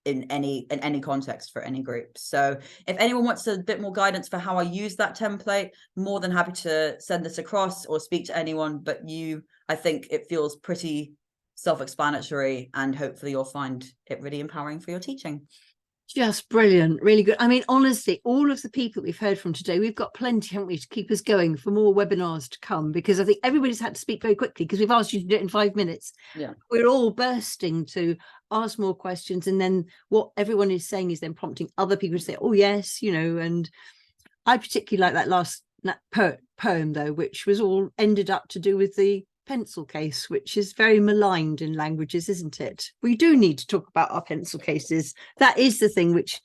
in any context for any group. So if anyone wants a bit more guidance for how I use that template, more than happy to send this across or speak to anyone. But I think it feels pretty self-explanatory, and hopefully you'll find it really empowering for your teaching. Just brilliant, really good. I mean, honestly, all of the people we've heard from today, we've got plenty, haven't we, to keep us going for more webinars to come, because I think everybody's had to speak very quickly because we've asked you to do it in 5 minutes. Yeah, we're all bursting to ask more questions, and then what everyone is saying is then prompting other people to say, oh yes, and I particularly like that last poem though, which was all ended up to do with the pencil case, which is very maligned in languages, isn't it? We do need to talk about our pencil cases. That is the thing which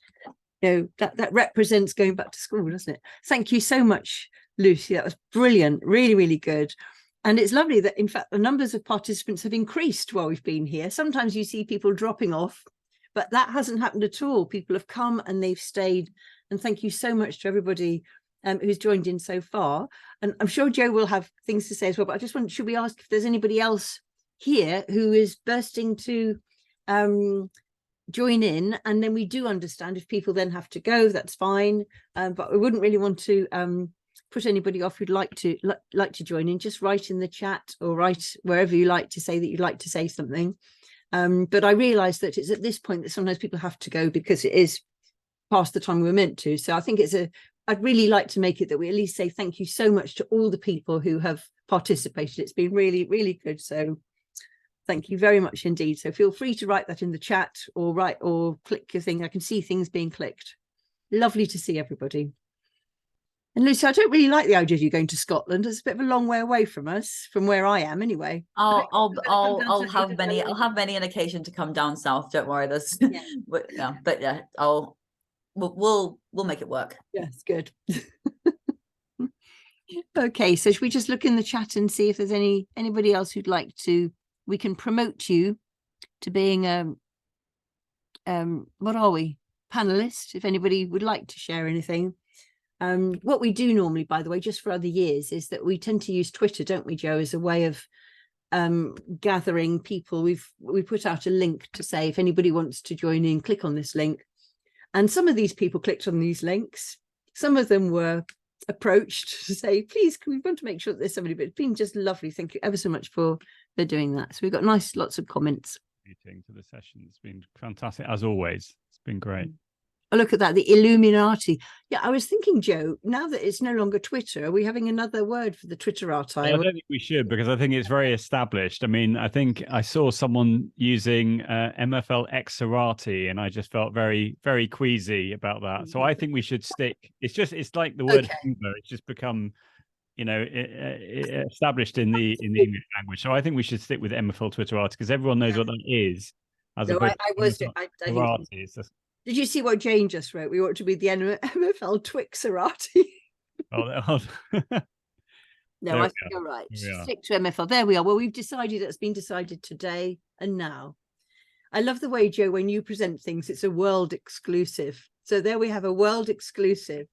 that represents going back to school, doesn't it? Thank you so much, Lucy. That was brilliant, really, really good. And it's lovely that, in fact, the numbers of participants have increased while we've been here. Sometimes you see people dropping off, but that hasn't happened at all. People have come and they've stayed. And thank you so much to everybody who's joined in so far. And I'm sure Joe will have things to say as well, but I just should we ask if there's anybody else here who is bursting to join in? And then we do understand if people then have to go, that's fine. But we wouldn't really want to put anybody off who'd like to join in. Just write in the chat or write wherever you like to say that you'd like to say something. But I realise that it's at this point that sometimes people have to go because it is past the time we were meant to. So I think I'd really like to make it that we at least say thank you so much to all the people who have participated. It's been really, really good. So thank you very much indeed. So feel free to write that in the chat or click your thing. I can see things being clicked. Lovely to see everybody. And Lucy, I don't really like the idea of you going to Scotland. It's a bit of a long way away from us, from where I am anyway. I'll have many an occasion to come down south. Don't worry, we'll make it work. Yes, good. Okay, so should we just look in the chat and see if there's anybody else who'd like to? We can promote you to being what are we? Panelists, if anybody would like to share anything. What we do normally, by the way, just for other years, is that we tend to use Twitter, don't we, Joe, as a way of gathering people. We put out a link to say if anybody wants to join in, click on this link. And some of these people clicked on these links. Some of them were approached to say, please, we want to make sure that there's somebody, but it's been just lovely. Thank you ever so much for doing that. So we've got lots of comments. To the session. It's been fantastic as always. It's been great. Oh, look at that, the Illuminati. Yeah, I was thinking, Joe, now that it's no longer Twitter, are we having another word for the Twitterati? Well, I don't think we should, because I think it's very established. I mean, I think I saw someone using MFL Exerati, and I just felt very, very queasy about that. So I think we should stick. It's like the word Hoover. It's just become, established in the English language. So I think we should stick with MFL Twitterati, because everyone knows what that is. As no, opposed I think. Did you see what Jane just wrote? We ought to be the MFL Twixerati. Oh, no, I think you're right. Stick to MFL. There we are. Well, we've decided, it's been decided today and now. I love the way, Joe, when you present things, it's a world exclusive. So there we have a world exclusive.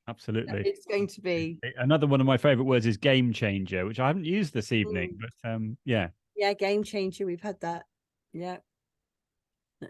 Absolutely. It's going to be. Another one of my favorite words is game changer, which I haven't used this evening, but yeah. Yeah, game changer. We've had that. Yeah.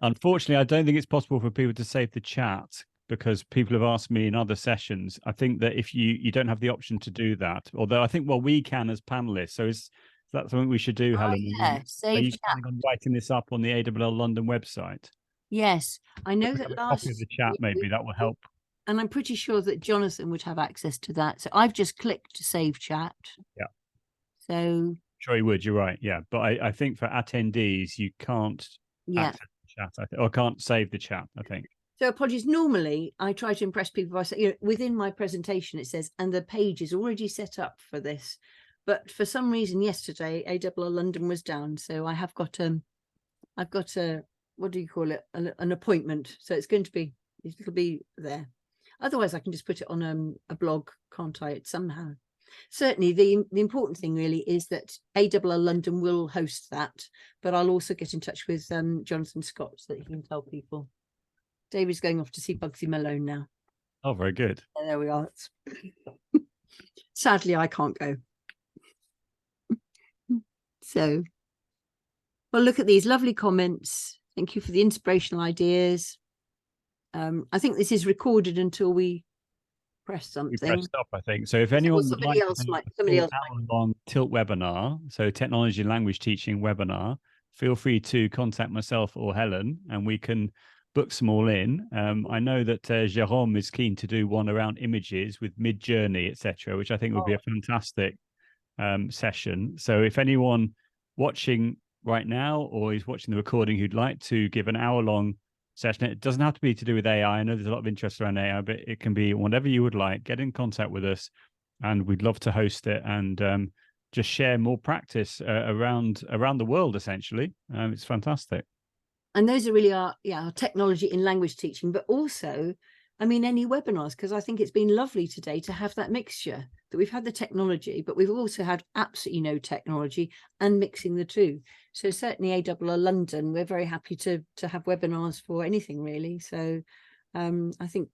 Unfortunately, I don't think it's possible for people to save the chat, because people have asked me in other sessions. I think that if you don't have the option to do that, although I think, well, we can as panelists. So is that something we should do, Helen? Yeah, save Are you chat. planning on writing this up on the AWL London website? Yes, I know that a last. copy of the chat, maybe that will help. And I'm pretty sure that Jonathan would have access to that. So I've just clicked to save chat. Yeah. So. Sure, you would. You're right. Yeah, but I think for attendees, you can't. Yeah. Chat, or can't save the chat, I think. So apologies. Normally, I try to impress people by saying, within my presentation, it says, and the page is already set up for this. But for some reason, yesterday, AWL London was down. So I have got I've got a, what do you call it? An appointment. So it's going to be, it'll be there. Otherwise, I can just put it on a blog, can't I? Somehow. Certainly, the important thing really is that AWL London will host that, but I'll also get in touch with Jonathan Scott so that he can tell people. David's going off to see Bugsy Malone now. Oh, very good. There we are. Sadly, I can't go. So, well, look at these lovely comments. Thank you for the inspirational ideas. I think this is recorded until we press something. We press stop, I think. So if anyone would like somebody else on Tilt webinar, so technology and language teaching webinar, feel free to contact myself or Helen, and we can book some all in. I know that Jérôme is keen to do one around images with Mid-Journey, etc., which I think would be a fantastic session. So if anyone watching right now or is watching the recording who'd like to give an hour-long session, it doesn't have to be to do with AI. I know there's a lot of interest around AI, but it can be whatever you would like. Get in contact with us, and we'd love to host it and just share more practice around the world. Essentially, it's fantastic. And those are really our technology in language teaching, but also, I mean, any webinars, because I think it's been lovely today to have that mixture, that we've had the technology, but we've also had absolutely no technology and mixing the two. So certainly AWL London, we're very happy to have webinars for anything really. So I think,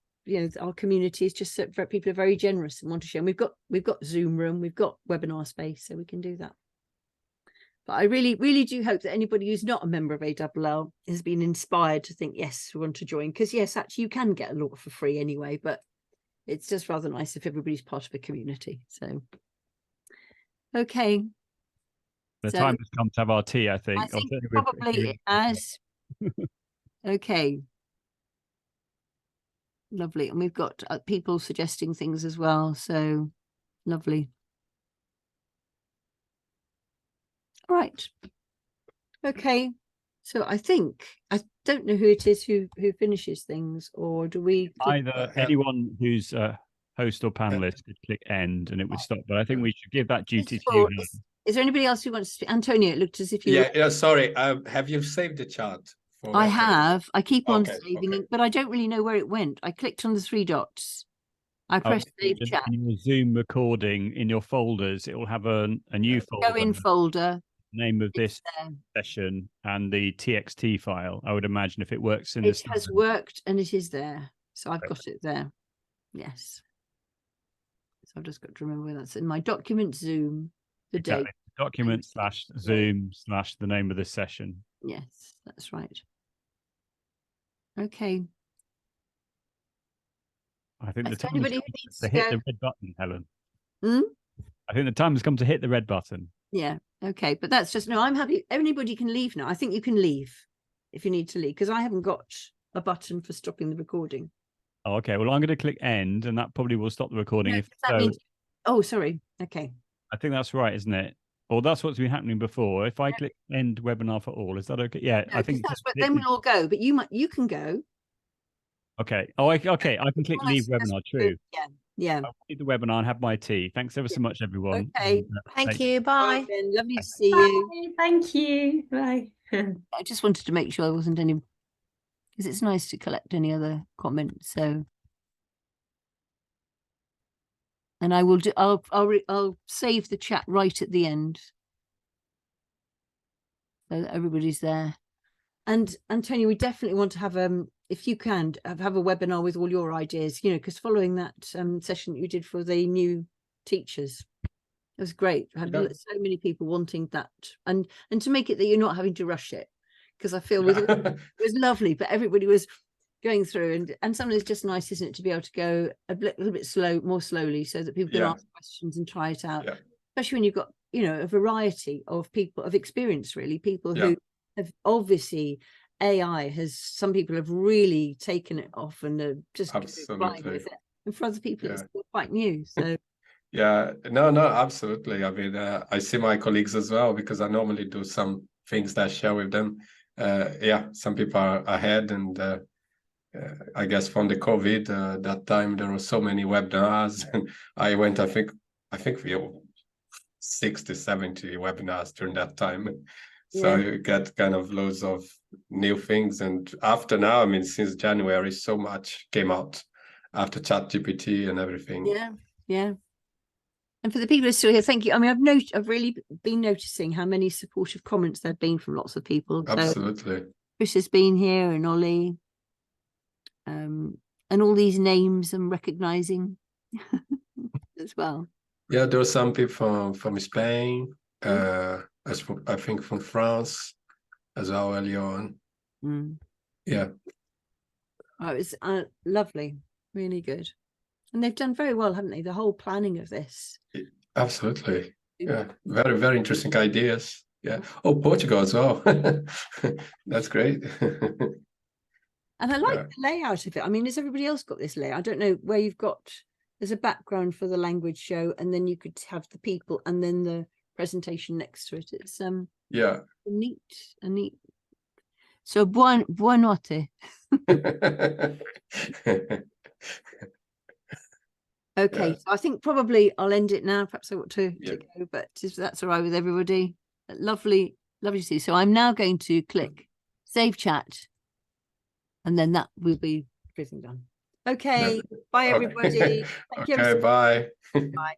our community is just people are very generous and want to share. And we've got Zoom room, we've got webinar space, so we can do that. But I really, really do hope that anybody who's not a member of AWL has been inspired to think, yes, we want to join. Because yes, actually, you can get a lot for free anyway, but it's just rather nice if everybody's part of a community. So, okay. The time has come to have our tea, I think. I think probably it has. Okay. Lovely. And we've got people suggesting things as well. So lovely. All right. Okay. So I don't know who it is who finishes things, or do we either anyone who's a host or panelist could click end and it would stop, but I think we should give that duty to you. Is there anybody else who wants to speak? Antonio, it looked as if you yeah, sorry. Have you saved the chat? I have. I keep on saving it, but I don't really know where it went. I clicked on the 3 dots. I pressed save chat. In your Zoom recording in your folders, it will have a new folder. Go in folder. name of this there. session and the TXT file. I would imagine if it works in It this. has worked and it is there. So I've got it there. Yes. So I've just got to remember where that's in my document Zoom, the Exactly. date. Document / Zoom / the name of this session. Yes, that's right. Okay. I think the Is there time has anybody who come needs to to hit go? the red button, Helen. Hmm? I think the time has come to hit the red button. Yeah. Okay. But that's just, no, I'm happy. Anybody can leave now. I think you can leave if you need to leave, because I haven't got a button for stopping the recording. Oh, okay. Well, I'm going to click end, and that probably will stop the recording. No, If 'cause that so, means, oh, sorry. Okay. I think that's right, isn't it? Or that's what's been happening before. If I click end webinar for all, is that okay? Yeah, No, I think that's what, then we'll all go, but you can go. okay. Oh, okay. I can click leave webinar. True. Yeah. Yeah. I'll leave the webinar and have my tea. Thanks ever so much, everyone. Okay. And, Thank take- you. Bye. Then, lovely to see you. Thank you. Bye. I just wanted to make sure there wasn't any, because it's nice to collect any other comments. So, and I will do. I'll save the chat right at the end, so that everybody's there. And Antonio, we definitely want to have if you can have a webinar with all your ideas. You know, because following that session that you did for the new teachers, it was great. I had Yeah. so many people wanting that, and to make it that you're not having to rush it, because I feel with it was lovely, but everybody was going through, and sometimes it's just nice, isn't it, to be able to go a little bit more slowly, so that people can Yeah. ask questions and try it out. Yeah. Especially when you've got, you know, a variety of people of experience, really, people Yeah. who have obviously some people have really taken it off and are just flying Absolutely. with it. And for other people, it's Yeah. still quite new. So Yeah, no, absolutely. I mean, I see my colleagues as well, because I normally do some things that I share with them. Yeah, some people are ahead, and I guess from the COVID, that time there were so many webinars, and I went, I think we have 60, 70 webinars during that time. So Yeah. you get kind of loads of new things. And after now, I mean, since January, so much came out after ChatGPT and everything. yeah, yeah. And for the people who are still here, thank you. I mean, I've really been noticing how many supportive comments there've been from lots of people. So Absolutely. Chris has been here, and Ollie, and all these names I'm recognizing as well. Yeah, there were some people from Spain, I think from France as well early on. Mm. Yeah. Oh, it was lovely, really good. And they've done very well, haven't they? The whole planning of this. Absolutely. Yeah, very, very interesting ideas. Yeah. Oh, Portugal as well. That's great. And I like the layout of it. I mean, has everybody else got this layout? I don't know where you've got, there's a background for the language show, and then you could have the people and then the presentation next to it. It's yeah. a neat. So buon notte. Okay, so I think probably I'll end it now. Perhaps I want to go, but if that's all right with everybody. Lovely to see. So I'm now going to click save chat, and then that will be everything done. Okay, bye everybody. Thank you ever so Okay, much. bye. Bye.